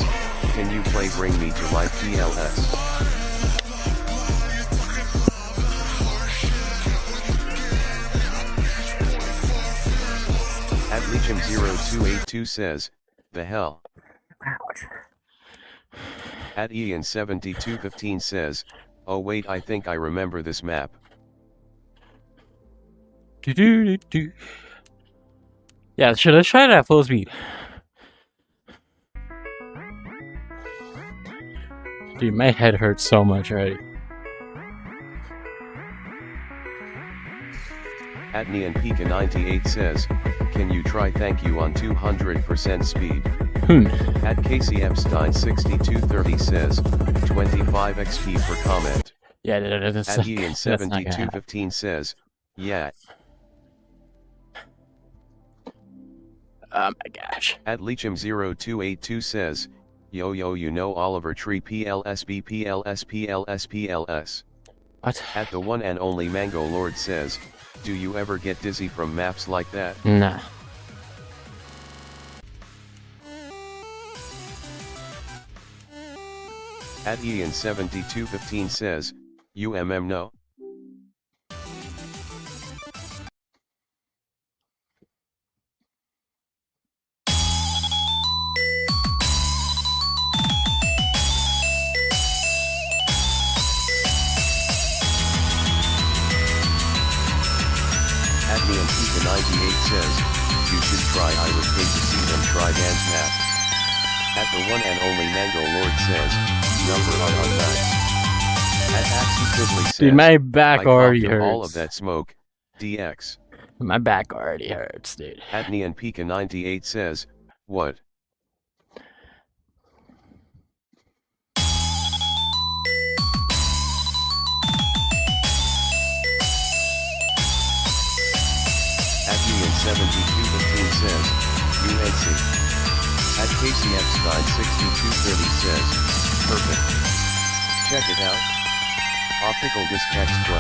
can you play Bring Me to Life TLS? At Leechum0282 says, the hell? Ouch. At Ian7215 says, oh wait, I think I remember this map. Yeah, let's try it at full speed. Dude, my head hurts so much already. At Neon Pika 98 says, can you try thank you on 200% speed? At Casey Epstein 6230 says, 25 XP per comment. Yeah, that's At Ian 7215 says, yeah. Oh my gosh. At Leechum0282 says, yo you know Oliver Tree PLSB PLS PLS PLS. What? At the one and only Mango Lord says, do you ever get dizzy from maps like that? Nah. At Ian7215 says, no? At Neon Pika 98 says, you should try, I would hate to see them try dance maps. At the one and only Mango Lord says, number on that. At Axie Quigley says, dude, my back already hurts. All of that smoke, DX. My back already hurts, dude. At Neon Pika 98 says, what? At Ian7215 says, UNC. At Casey Epstein 6230 says, perfect. Check it out. Optical disc X12.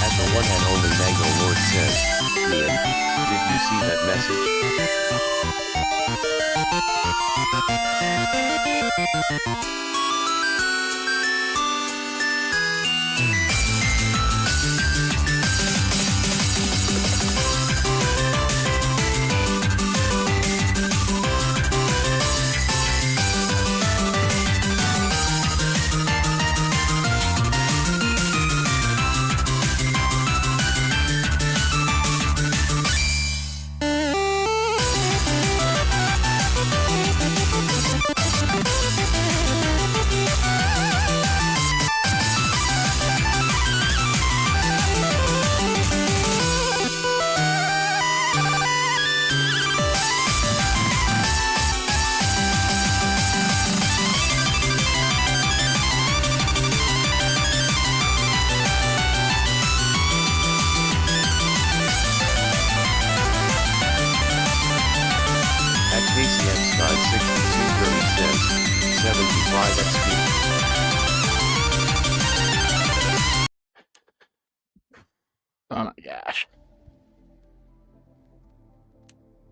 At the one and only Mango Lord says, Ian, did you see that message?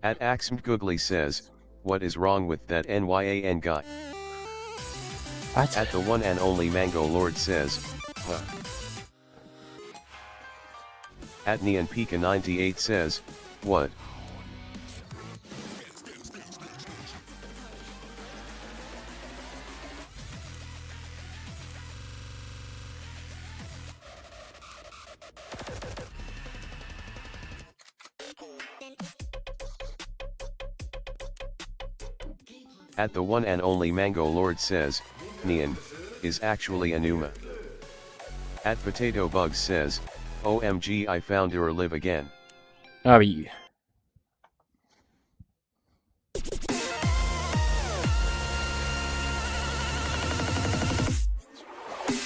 At Axmgoogly says, what is wrong with that NYAN guy? What? At the one and only Mango Lord says, huh. At Neon Pika 98 says, what? At the one and only Mango Lord says, Neon, is actually Anuma. At Potato Bugs says, OMG I found her live again. Oh, yeah.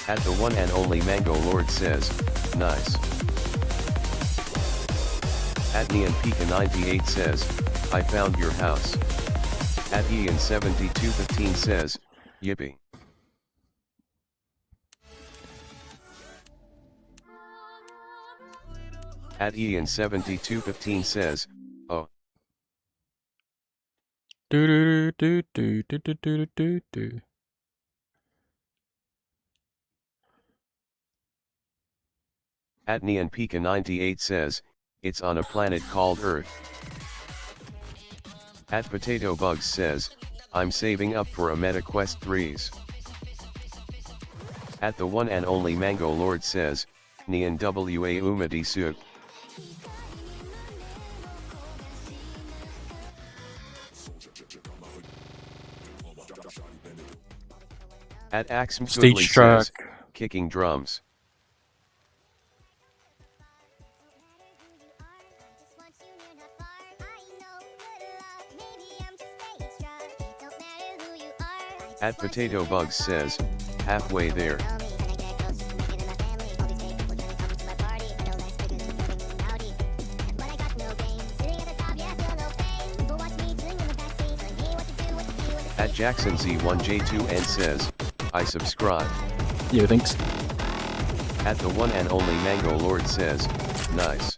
At the one and only Mango Lord says, nice. At Neon Pika 98 says, I found your house. At Ian 7215 says, yippee. At Ian 7215 says, oh. Do do do do do do do do do. At Neon Pika 98 says, it's on a planet called Earth. At Potato Bugs says, I'm saving up for a MetaQuest 3s. At the one and only Mango Lord says, Neon wa umadi suk. At Axmgoogly says, kicking drums. At Potato Bugs says, halfway there. At Jackson Z1J2N says, I subscribe. Yeah, thanks. At the one and only Mango Lord says, nice.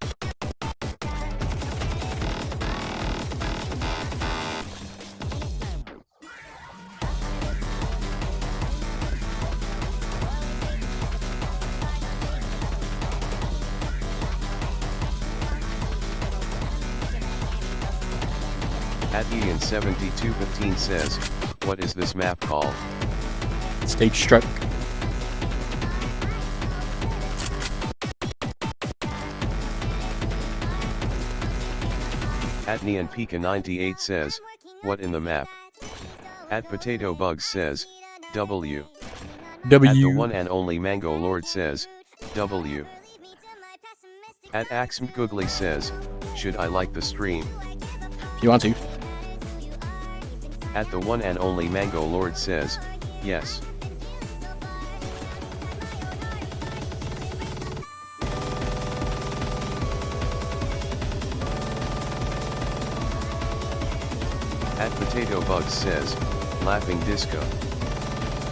At Ian 7215 says, what is this map called? Stage struck. At Neon Pika 98 says, what in the map? At Potato Bugs says, W. W. At the one and only Mango Lord says, W. At Axmgoogly says, should I like the stream? If you want to. At the one and only Mango Lord says, yes. At Potato Bugs says, laughing disco.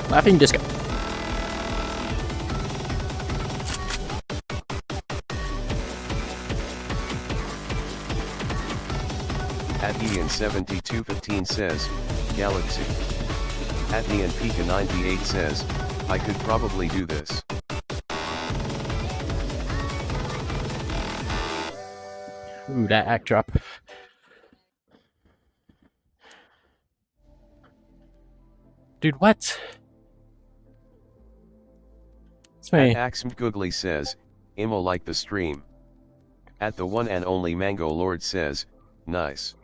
Laughing disco. At Ian 7215 says, Galaxy. At Neon Pika 98 says, I could probably do this. Ooh, that act drop. Dude, what? It's me. At Axmgoogly says, Imo like the stream. At the one and only Mango Lord says, nice.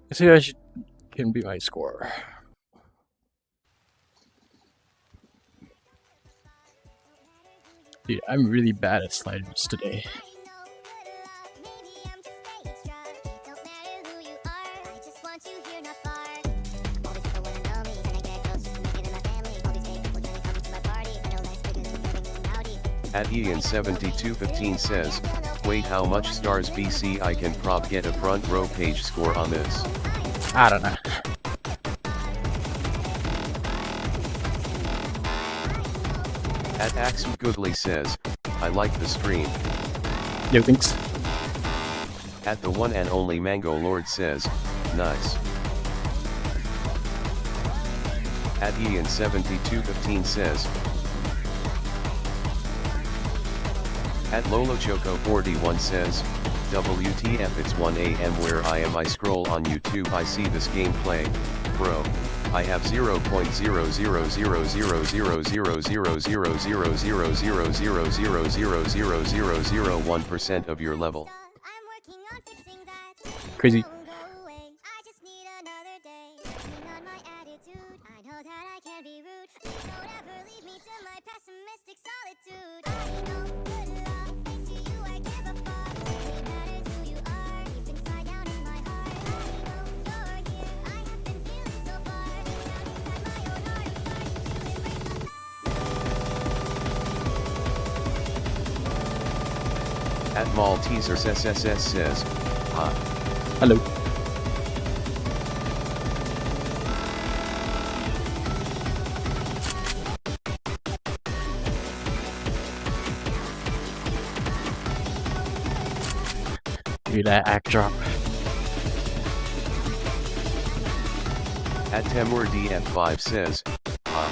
Let's see if I can beat my score. Dude, I'm really bad at sliders today. At Ian 7215 says, wait, how much stars BC I can prob get a front row page score on this? I don't know. At Axmgoogly says, I like the stream. Yo, thanks. At the one and only Mango Lord says, nice. At Ian7215 says. At LoloChoco41 says, WTF it's 1 AM where I am. I scroll on YouTube, I see this gameplay, bro. I have 0.00000000000000000000001% of your level. Crazy. At Maltesers SSS says, hi. Hello. Give that act drop. At Temur DF5 says, hi.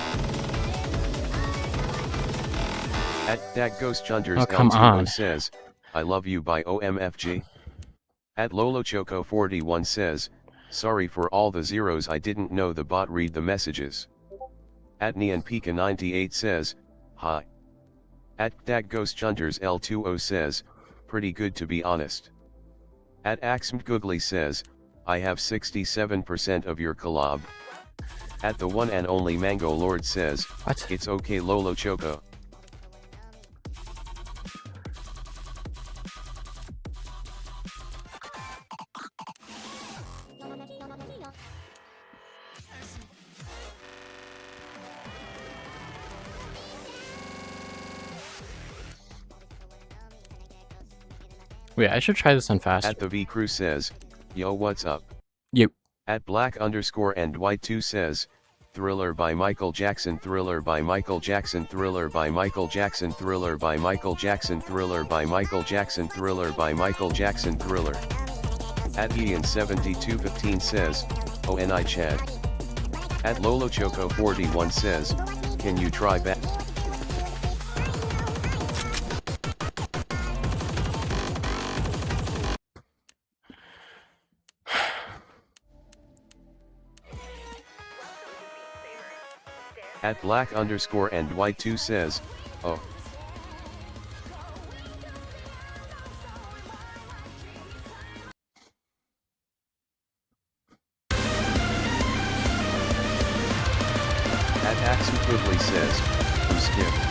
At DagGhostJunders Oh, come L20 on. says, I love you by OMFG. At LoloChoco41 says, sorry for all the zeros, I didn't know the bot read the messages. At NeonPika98 says, hi. At DagGhostJunders L20 says, pretty good to be honest. At AxmGoogly says, I have 67% of your collab. At the one and only Mango Lord says, what? It's okay LoloChoco. Wait, I should try this on fast. At the V Crew says, yo what's up? Yep. At Black_and White2 says, Thriller by Michael Jackson, Thriller by Michael Jackson, Thriller by Michael Jackson, Thriller by Michael Jackson, Thriller by Michael Jackson, Thriller by Michael Jackson, Thriller. At Ian7215 says, ONI Chad. At LoloChoco41 says, can you try back? At Black_and White2 says, oh. At Axel Quigley says, who skipped?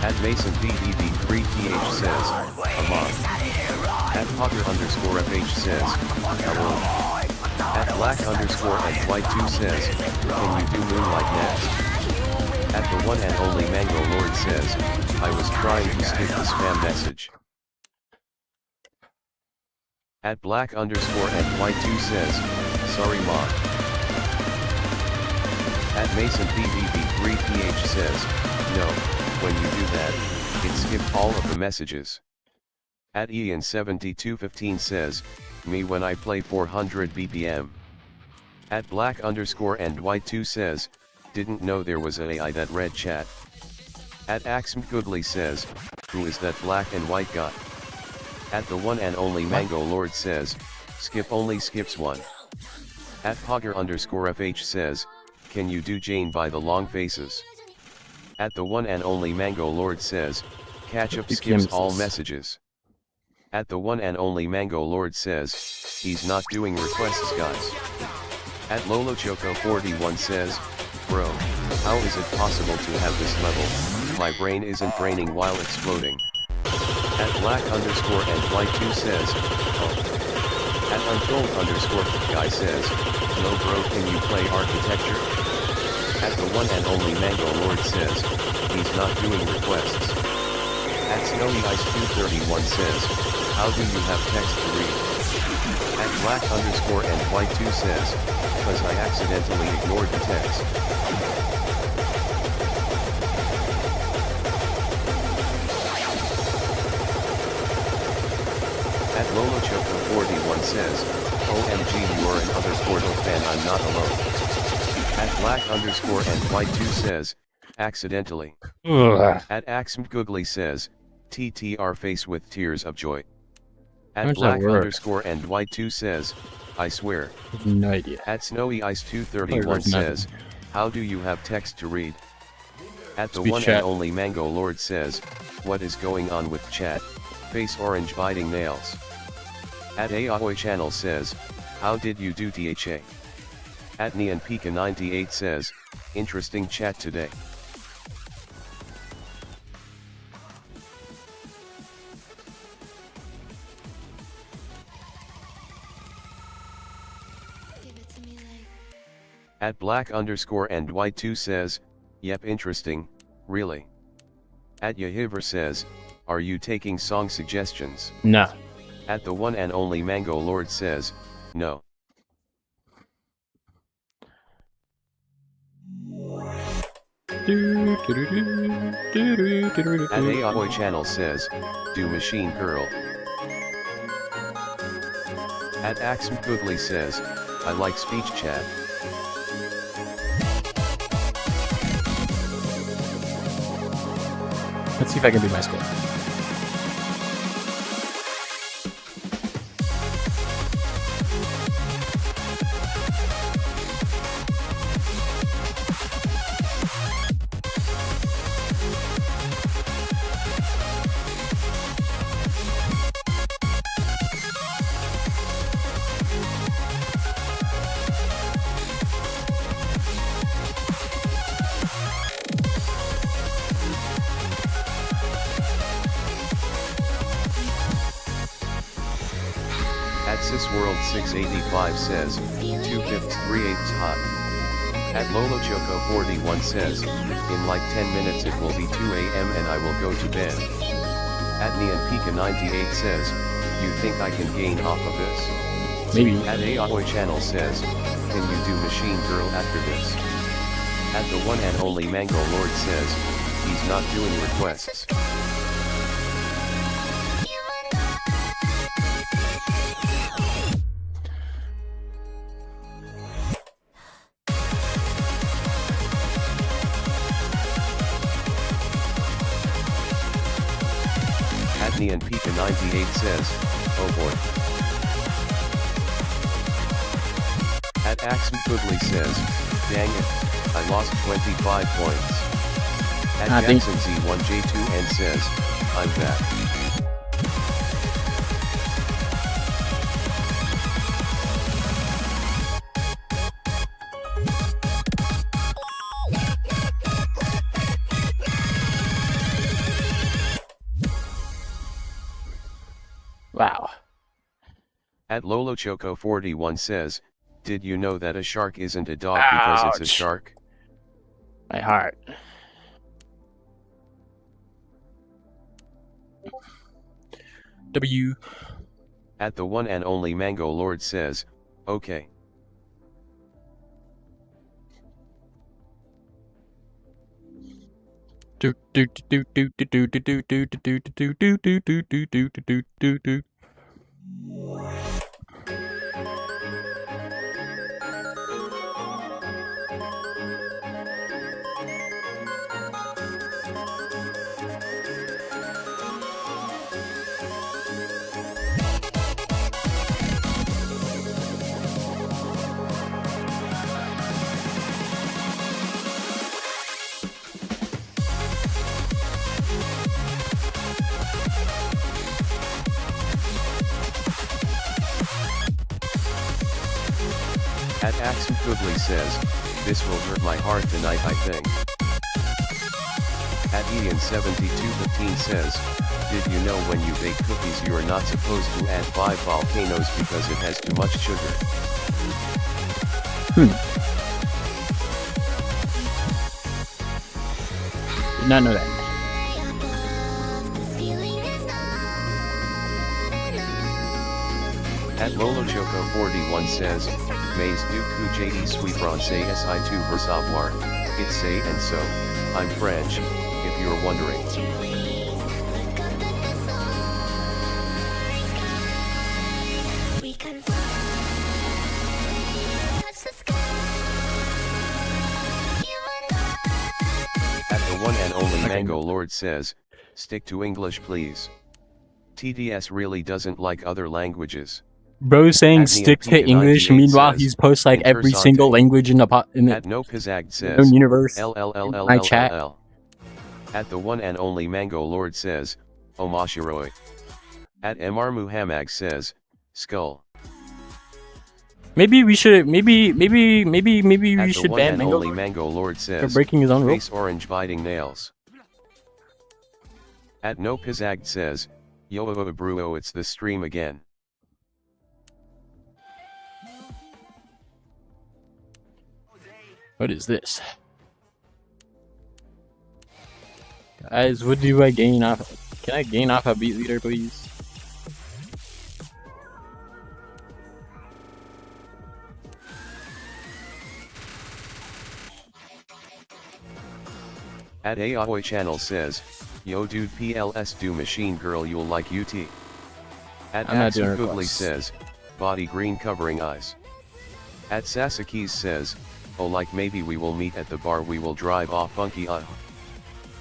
At Mason BDB3PH says, Amon. At Potter_FH says, hello. At Black_and White2 says, can you do Moonlight next? At the one and only Mango Lord says, I was trying to skip the spam message. At Black_and White2 says, sorry Mom. At Mason BDB3PH says, no, when you do that, it skipped all of the messages. At Ian7215 says, me when I play 400 BPM. At Black_and White2 says, didn't know there was an AI that read chat. At AxmGoogly says, who is that black and white guy? At the one and only Mango Lord says, skip only skips one. At Pogger_FH says, can you do Jane by the long faces? At the one and only Mango Lord says, catchup skips all messages. At the one and only Mango Lord says, he's not doing requests guys. At LoloChoco41 says, bro, how is it possible to have this level? My brain isn't braining while exploding. At Black_and White2 says, oh. At Untold_guy says, no bro, can you play architecture? At the one and only Mango Lord says, he's not doing requests. At Snowy Ice 231 says, how do you have text to read? At black_and_white2 says, cause I accidentally ignored the text. At lolochoco41 says, OMG you are another Portal fan, I'm not alone. At black_and_white2 says, accidentally. At axmgoogly says, TTR face with tears of joy. At black_and_white2 says, I swear. No idea. At snowy ice 231 says, how do you have text to read? At the one and only Mango Lord says, what is going on with chat? Face orange biting nails. At Aoy channel says, how did you do THA? At NeonPika98 says, interesting chat today. At black_and_white2 says, yep interesting, really. At Yahiver says, are you taking song suggestions? No. At the one and only Mango Lord says, no. At Aoy channel says, do machine girl. At axmgoogly says, I like speech chat. Let's see if I can beat my score. At SysWorld685 says, 2/5 3/8 hot. At LoloChoco41 says, in like 10 minutes it will be 2 AM and I will go to bed. At NeonPika98 says, you think I can gain off of this? Maybe. At Aoy channel says, can you do Machine Girl after this? At the one and only Mango Lord says, he's not doing requests. At NeonPika98 says, oh boy. At axmgoogly says, dang it, I lost 25 points. At JacksonZ1J2N says, I'm back. Wow. At LoloChoco41 says, did you know that a shark isn't a dog because it's a shark? My heart. W. At the one and only Mango Lord says, okay. At axmgoogly says, this will hurt my heart tonight I think. At Ian7215 says, did you know when you bake cookies you're not supposed to add 5 volcanoes because it has too much sugar? Did not know that. At At LoloChoco41 says, Mais du coup j'ai suis français si tu veux savoir, it's say and so, I'm French, if you're wondering. At the one and only Mango Lord says, stick to English please. TDS really doesn't like other languages. Bro saying At stick to Neopika English, 98 meanwhile says, he's post like every Interessante. single language in the At No Pizag says, known universe. My chat. LLLLLL. At the one and only Mango Lord says, Omashiroi. At Mr Muhammad says, skull. Maybe we should. Maybe we should ban and Mango only Mango Lord says, for breaking his own rules. face orange biting nails. At No Pizag says, yo bruo it's the stream again. What is this? Guys, what do I gain off? Can I gain off a beat leader, please? At Aoy channel says, yo dude PLS do machine girl you'll like UT. At Axel Googly says, body green covering eyes. At Sasakeys says, oh like maybe we will meet at the bar we will drive off funky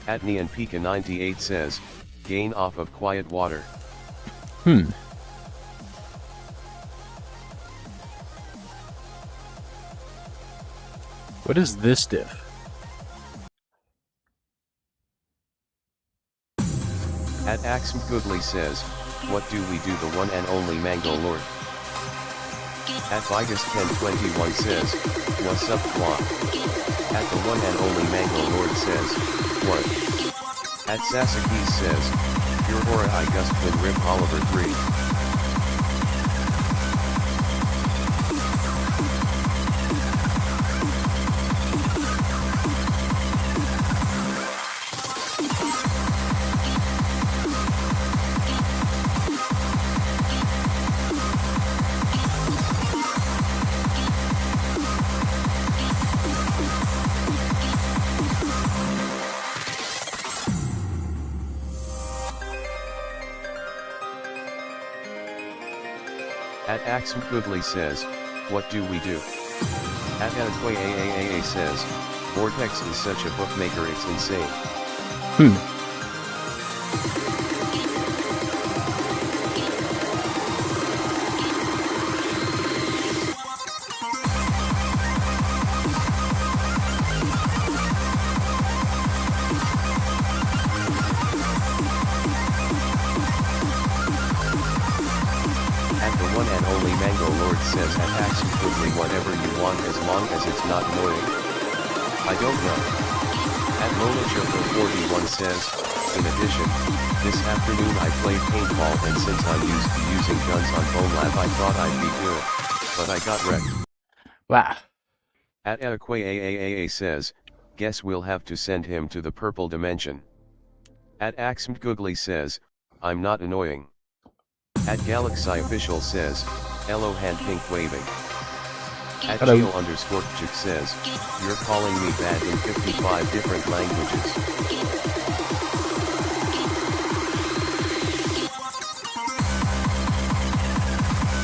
At Neon Pika 98 says, gain off of quiet water. What is this diff? At Axum Goodly says, what do we do the one and only Mango Lord? At Vigus1021 says, what's up Quan? At the one and only Mango Lord says, what? At Sasaki says, your aura I gust when Rip Oliver 3. At Axum Goodly says, what do we do? At Adquay AAAA says, Vortex is such a bookmaker it's insane. Says at Axum Goodly whatever you want as long as it's not annoying. I don't know. At LolaChoco41 says, in addition, this afternoon I played paintball and since I'm used to using guns on Bone Lab I thought I'd be good, but I got wrecked. Wow. At Adquay AAAA says, guess we'll have to send him to the purple dimension. At Axum Goodly says, I'm not annoying. At Galaxy Official says, Elo hand pink waving. At Geo_Chick says, you're calling me bad in 55 different languages.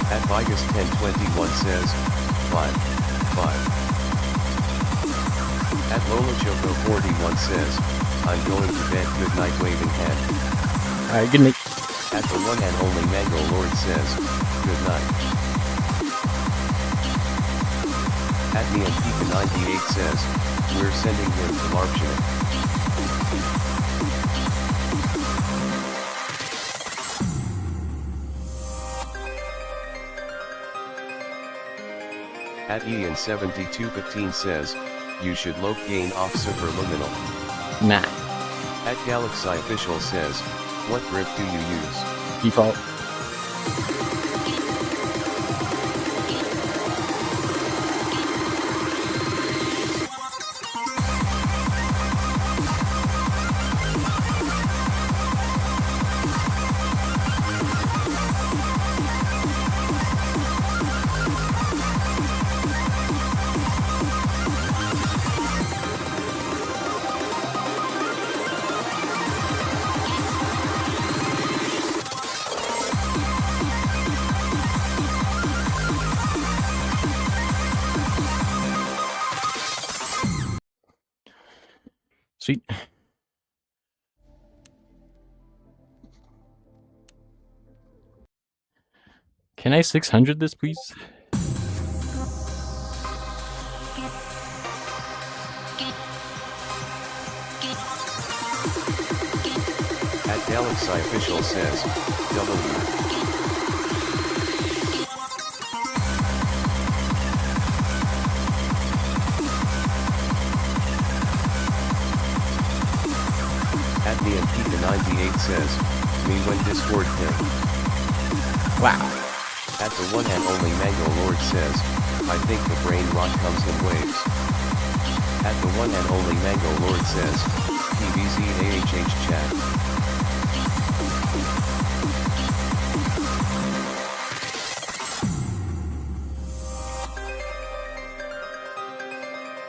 At Vigus1021 says, 5. At LolaChoco41 says, I'm going to bed good night waving hand. Alright, good night. At the one and only Mango Lord says, good night. At Neon Pika 98 says, we're sending him to Larpshire. At Ian7215 says, you should low gain off superluminal. Nah. At Galaxy Official says, what grip do you use? Default. Sweet. Can I 600 this, please? At Galaxy Official says, W. At NeonPika98 says, me when Discord pin. Wow. At the one and only Mango Lord says, I think the brain rot comes in waves. At the one and only Mango Lord says, PVZAHH chat.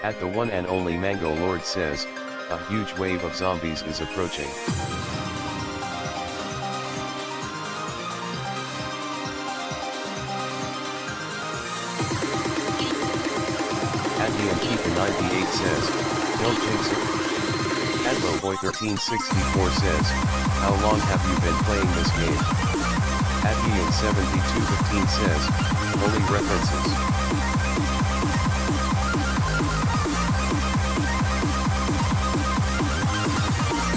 At the one and only Mango Lord says, a huge wave of zombies is approaching. At NeonPika98 says, don't jinx it. At Lowboy1364 says, how long have you been playing this game? At Ian7215 says, holy references.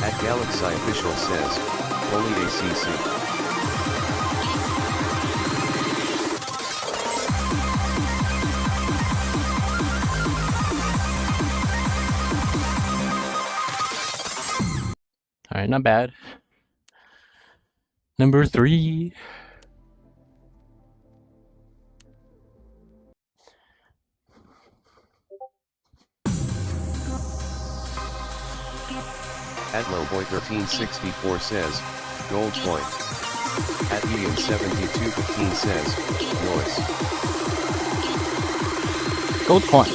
At Galaxy Official says, holy ACC. Alright, not bad. Number 3. At Lowboy1364 says, gold coin. At Ian7215 says, noise. Gold coin.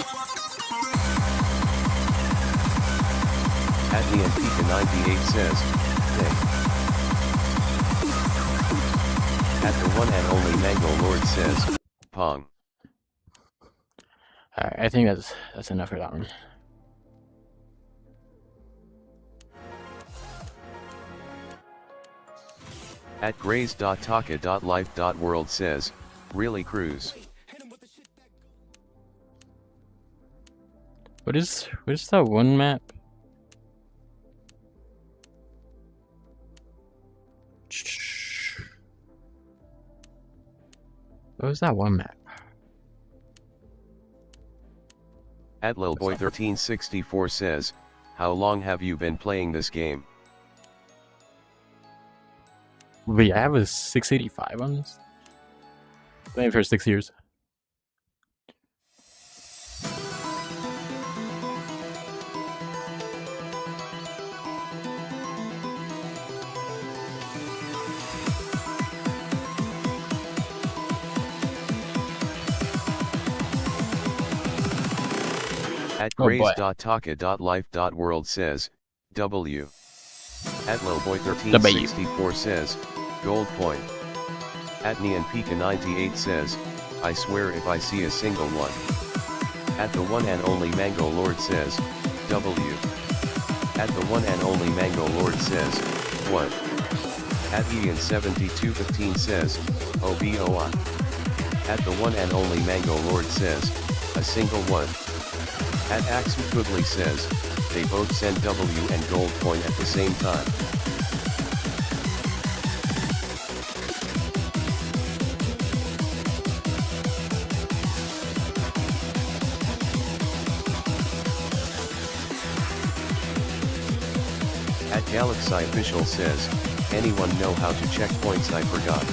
At NeonPika98 says, dang. At the one and only Mango Lord says, pong. Alright, I think that's enough for that one. At graze.taka.life.world says, really cruise. What is that one map? What was that one map? At Lilboy1364 says, how long have you been playing this game? Wait, I have a 685 on this? Playing for 6 years. At graze.taka.life.world says, W. At Lilboy1364 says, gold coin. At NeonPika98 says, I swear if I see a single one. At the one and only Mango Lord says, W. At the one and only Mango Lord says, what? At Ian7215 says, OBOI. At the one and only Mango Lord says, a single one. At Axel Goodley says, they both send W and gold coin at the same time. At Galaxy Official says, anyone know how to check points? I forgot.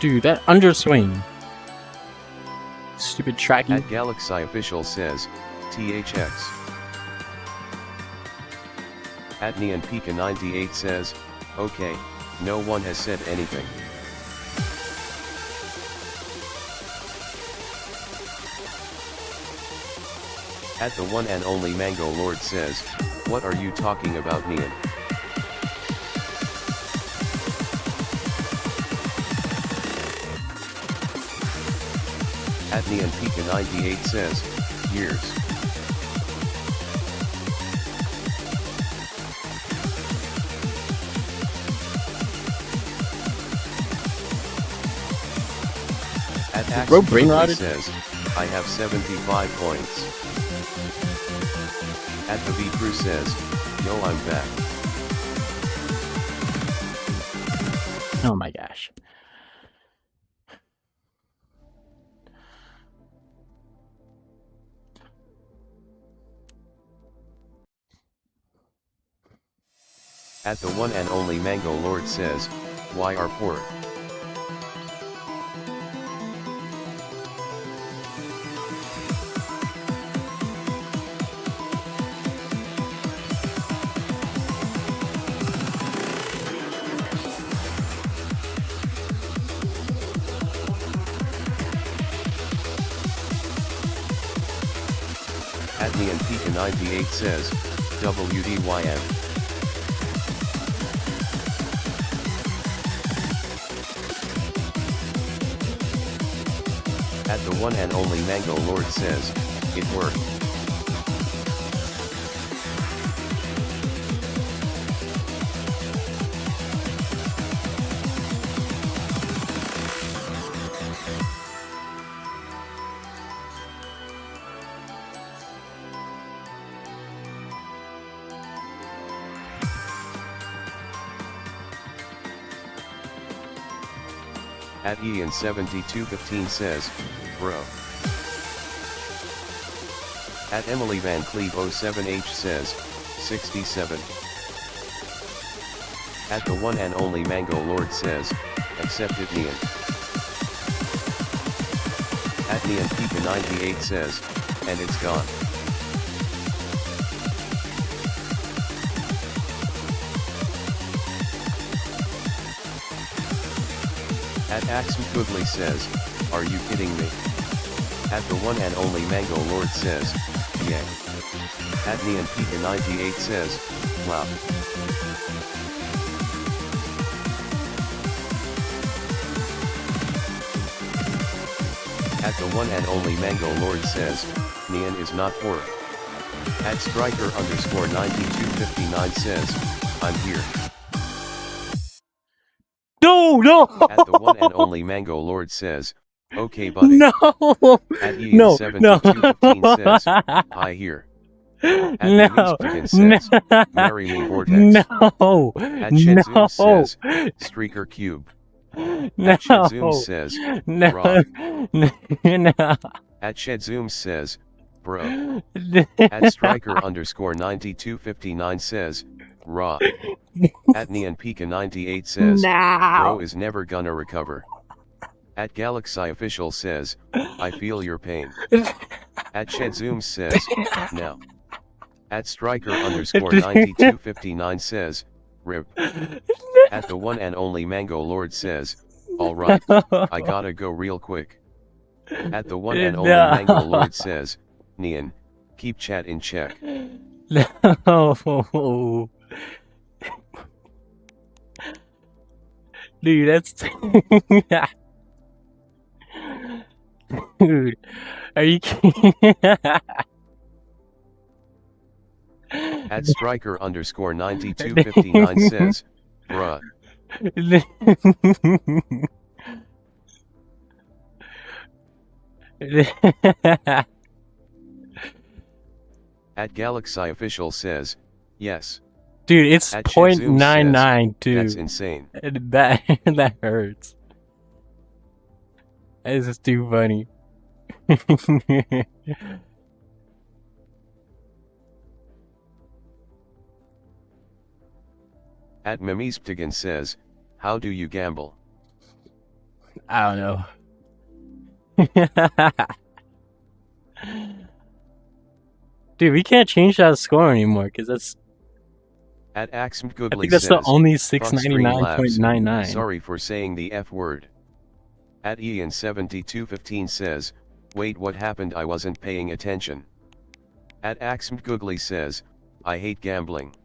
Dude, that underswing. Stupid tracking. At Galaxy Official says, THX. At NeonPika98 says, okay, no one has said anything. At the one and only Mango Lord says, what are you talking about, Neon? At NeonPika98 says, years. At Is bro brain Axel rotted? says, I have 75 points. At the V Crew says, yo, I'm back. Oh my gosh. At the one and only Mango Lord says, why are poor? At me and Pika 98 says, WDYM. At the one and only Mango Lord says, it worked. At Ian7215 says, bro. At Emily Van Cleve 07H says, 67. At the one and only Mango Lord says, accepted Nian. At Nian Pika 98 says, and it's gone. At Axum Goodley says, are you kidding me? At the one and only Mango Lord says, yeah. At Nian Pika 98 says, wow. At the one and only Mango Lord says, Nian is not poor. At Striker _ 9259 says, I'm here. No! At the one and only Mango Lord says, okay buddy. No! At Ian7215 says, hi here. At Mimistigan says, marry me Vortex. No! At Shedzoom says, Streaker Cube. At Shedzoom says, Rob. No. At Shedzoom says, bro. At Striker _ 9259 says, raw. At Nian Pika 98 says, bro is never gonna recover. At Galaxy Official says, I feel your pain. At Shedzoom says, no. At Striker _ 9259 says, rip. At the one and only Mango Lord says, alright, I gotta go real quick. At the one and only Mango Lord says, Nian, keep chat in check. No. Dude, that's... Dude, are you kidding? At Striker _ 9259 says, bruh. At Galaxy Official says, yes. Dude, it's At Shedzoom says, 0.992. that's insane. That hurts. That is just too funny. At Mimisptigan says, how do you gamble? I don't know. Dude, we can't change that score anymore because that's... At Axum I Goodley think that's says, the only "Fuck Streamlabs, 699.99. sorry for saying the F word. At Ian7215 says, wait, what happened? I wasn't paying attention. At Axum Goodley says, I hate gambling.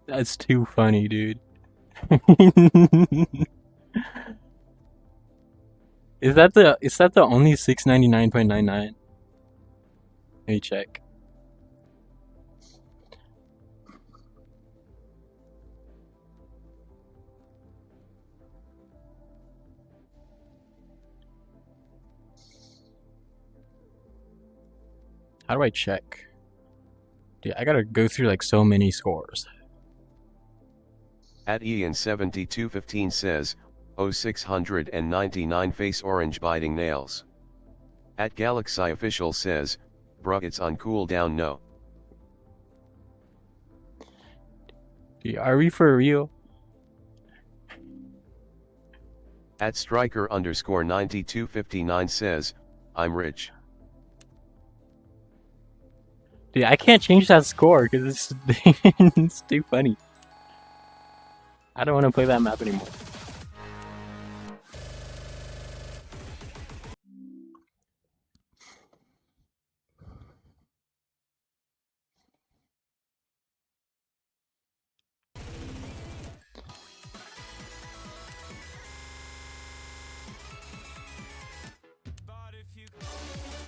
That's too funny, dude. Is that the only 699.99? Let me check. How do I check? Dude, I gotta go through like so many scores. At Ian7215 says, oh 699 face orange biting nails. At Galaxy Official says, bruh it's on cooldown no. Dude, are we for real? At Striker_9259 says, I'm rich. Dude, I can't change that score because it's, it's too funny. I don't want to play that map anymore.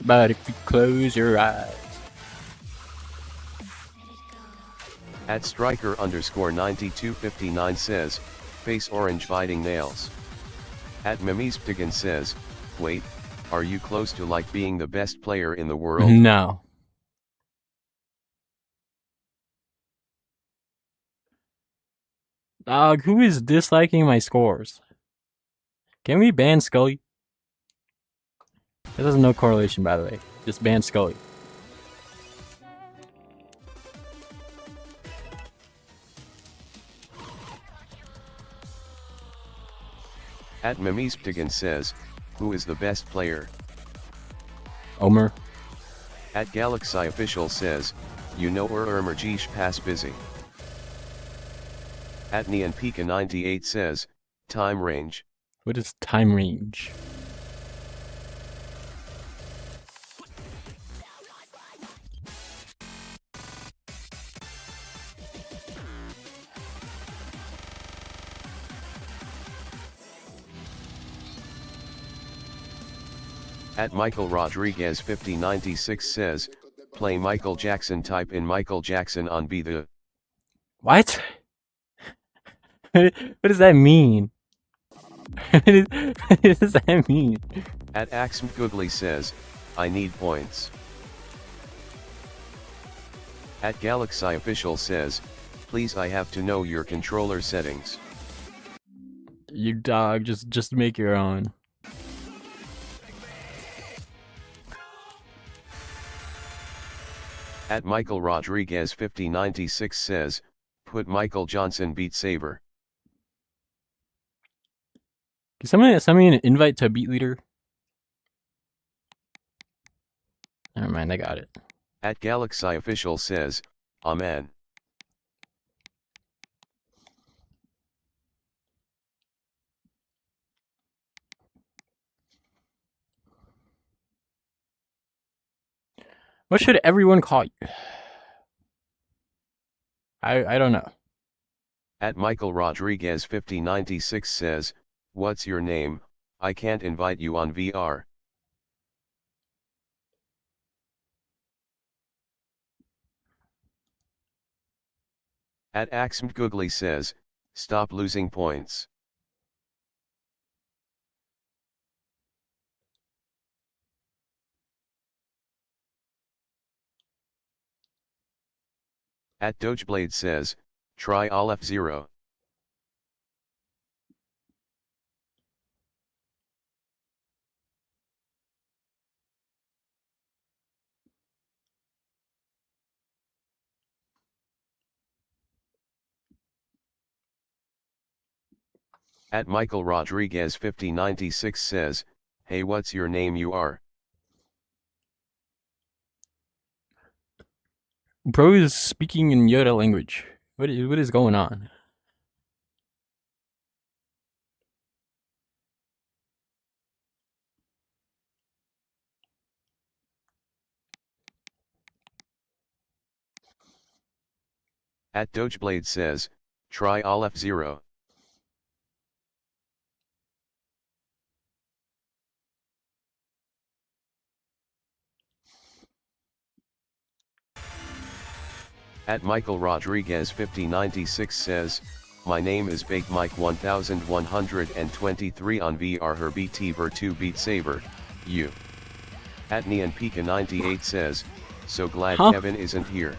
But if you close your eyes. At Striker_9259 says, face orange biting nails. At Mimisptigan says, wait, are you close to like being the best player in the world? No. Dog, who is disliking my scores? Can we ban Scully? There's no correlation, by the way. Just ban Scully. At Mimisptigan says, who is the best player? Omer. At Galaxy Official says, you know Emergeesh pass busy. At NeonPika98 says, time range. What is time range? At Michael Rodriguez 5096 says, play Michael Jackson, type in Michael Jackson on Be The. What? What does that mean? What does that mean? At Axm Googly says, I need points. At Galaxy Official says, please I have to know your controller settings. You dog, just make your own. At Michael Rodriguez 5096 says, put Michael Johnson Beat Saber. Can somebody send me an invite to a beat leader? Never mind, I got it. At Galaxy Official says, amen. What should everyone call you? I don't know. At Michael Rodriguez 5096 says, what's your name? I can't invite you on VR. At Axm Googly says, stop losing points. At Dogeblade says, try all F0. At Michael Rodriguez 5096 says, hey what's your name you are? Bro is speaking in Yoda language. What is going on? At Dogeblade says, try all F0. At Michael Rodriguez 5096 says, my name is Baked Mike 1123 on VR her BT Ver 2 Beat Saber, you. At NeonPika98 says, So glad Huh? Kevin isn't here.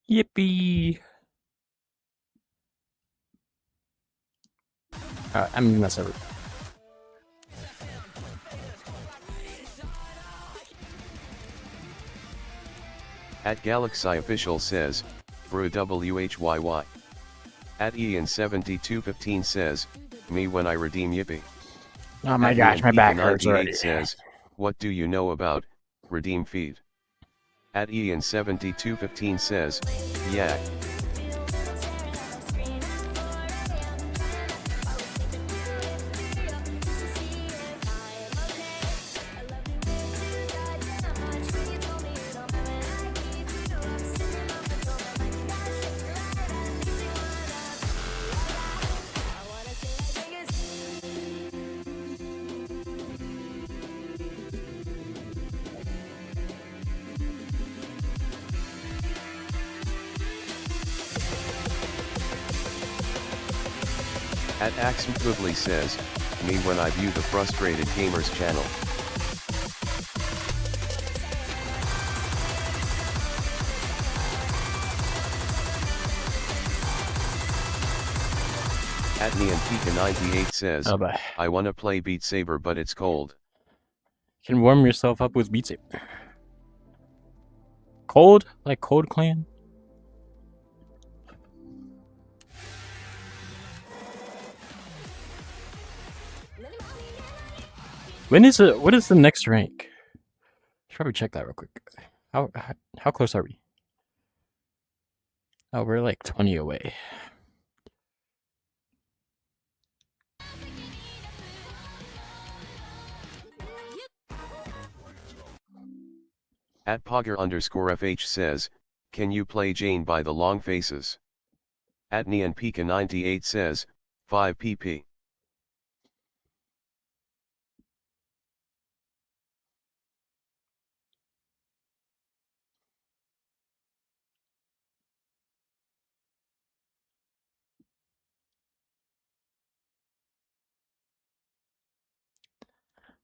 Yippee! I'm gonna mess over. At Galaxy Official says, Bro WHYY. At Ian7215 says, me when I redeem Yippee. Oh my At gosh, my back hurts 98 already. says, what do you know about redeem feed? At Ian7215 says, yeah. At Axm Quigley says, me when I view the Frustrated Gamers channel. At NeonPika98 says, Oh, bye. I wanna play Beat Saber but it's cold. You can warm yourself up with Beat Saber. Cold? Like Cold Clan? When is it? What is the next rank? Should probably check that real quick. How close are we? Oh, we're like 20 away. At Pogger_FH says, can you play Jane by the Long Faces? At NeonPika98 says, 5 pp.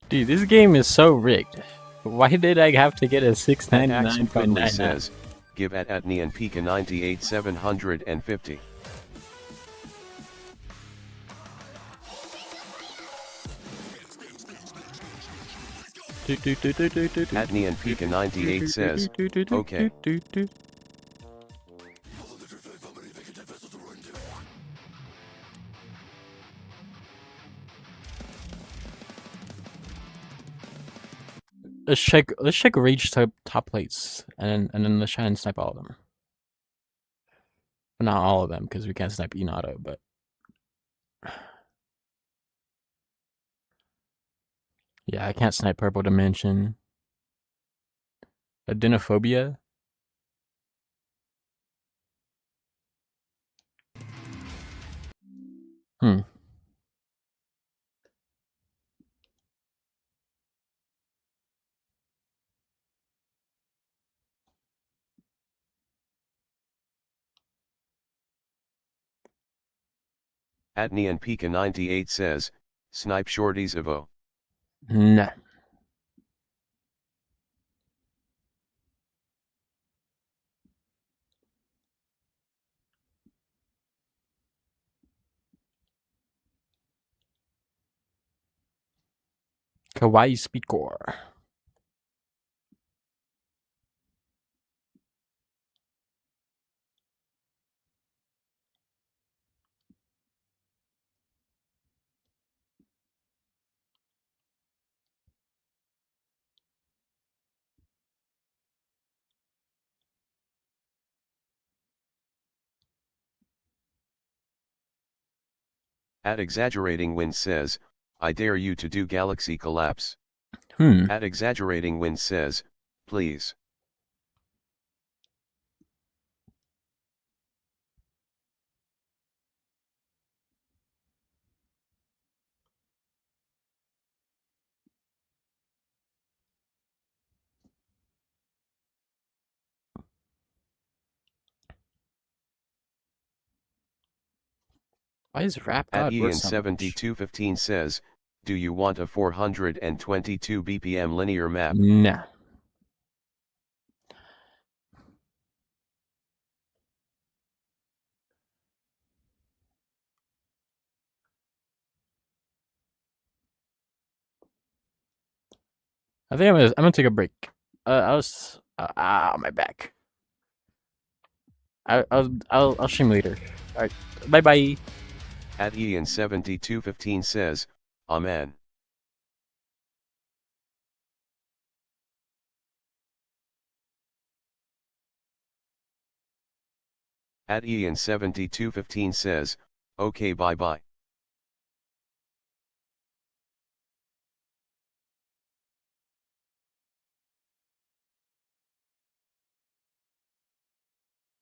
Dude, this game is so rigged. Why did I have to get a At Axm Quigley 699.99? says, give at NeonPika98 750. At NeonPika98 says, okay. Let's check rage top plates and then let's try and snipe all of them. Well, not all of them because we can't snipe Inato, but yeah, I can't snipe Purple Dimension. Adenophobia. At NeonPika98 says, snipe shorties Evo. Nah. Kawaii Speedcore. At Exaggerating Wind says, I dare you to do Galaxy Collapse. At Exaggerating Wind says, please. Why is Rap At God worth so much? Ian7215 says, do you want a 422 BPM linear map? Nah. I think I'm gonna take a break. I was my back. I'll stream later. All right, bye bye. At Ian7215 says, Amen. At Ian7215 says, okay bye bye.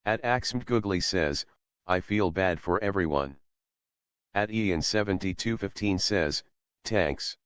At Axmgoogly says, I feel bad for everyone. At Ian7215 says, thanks.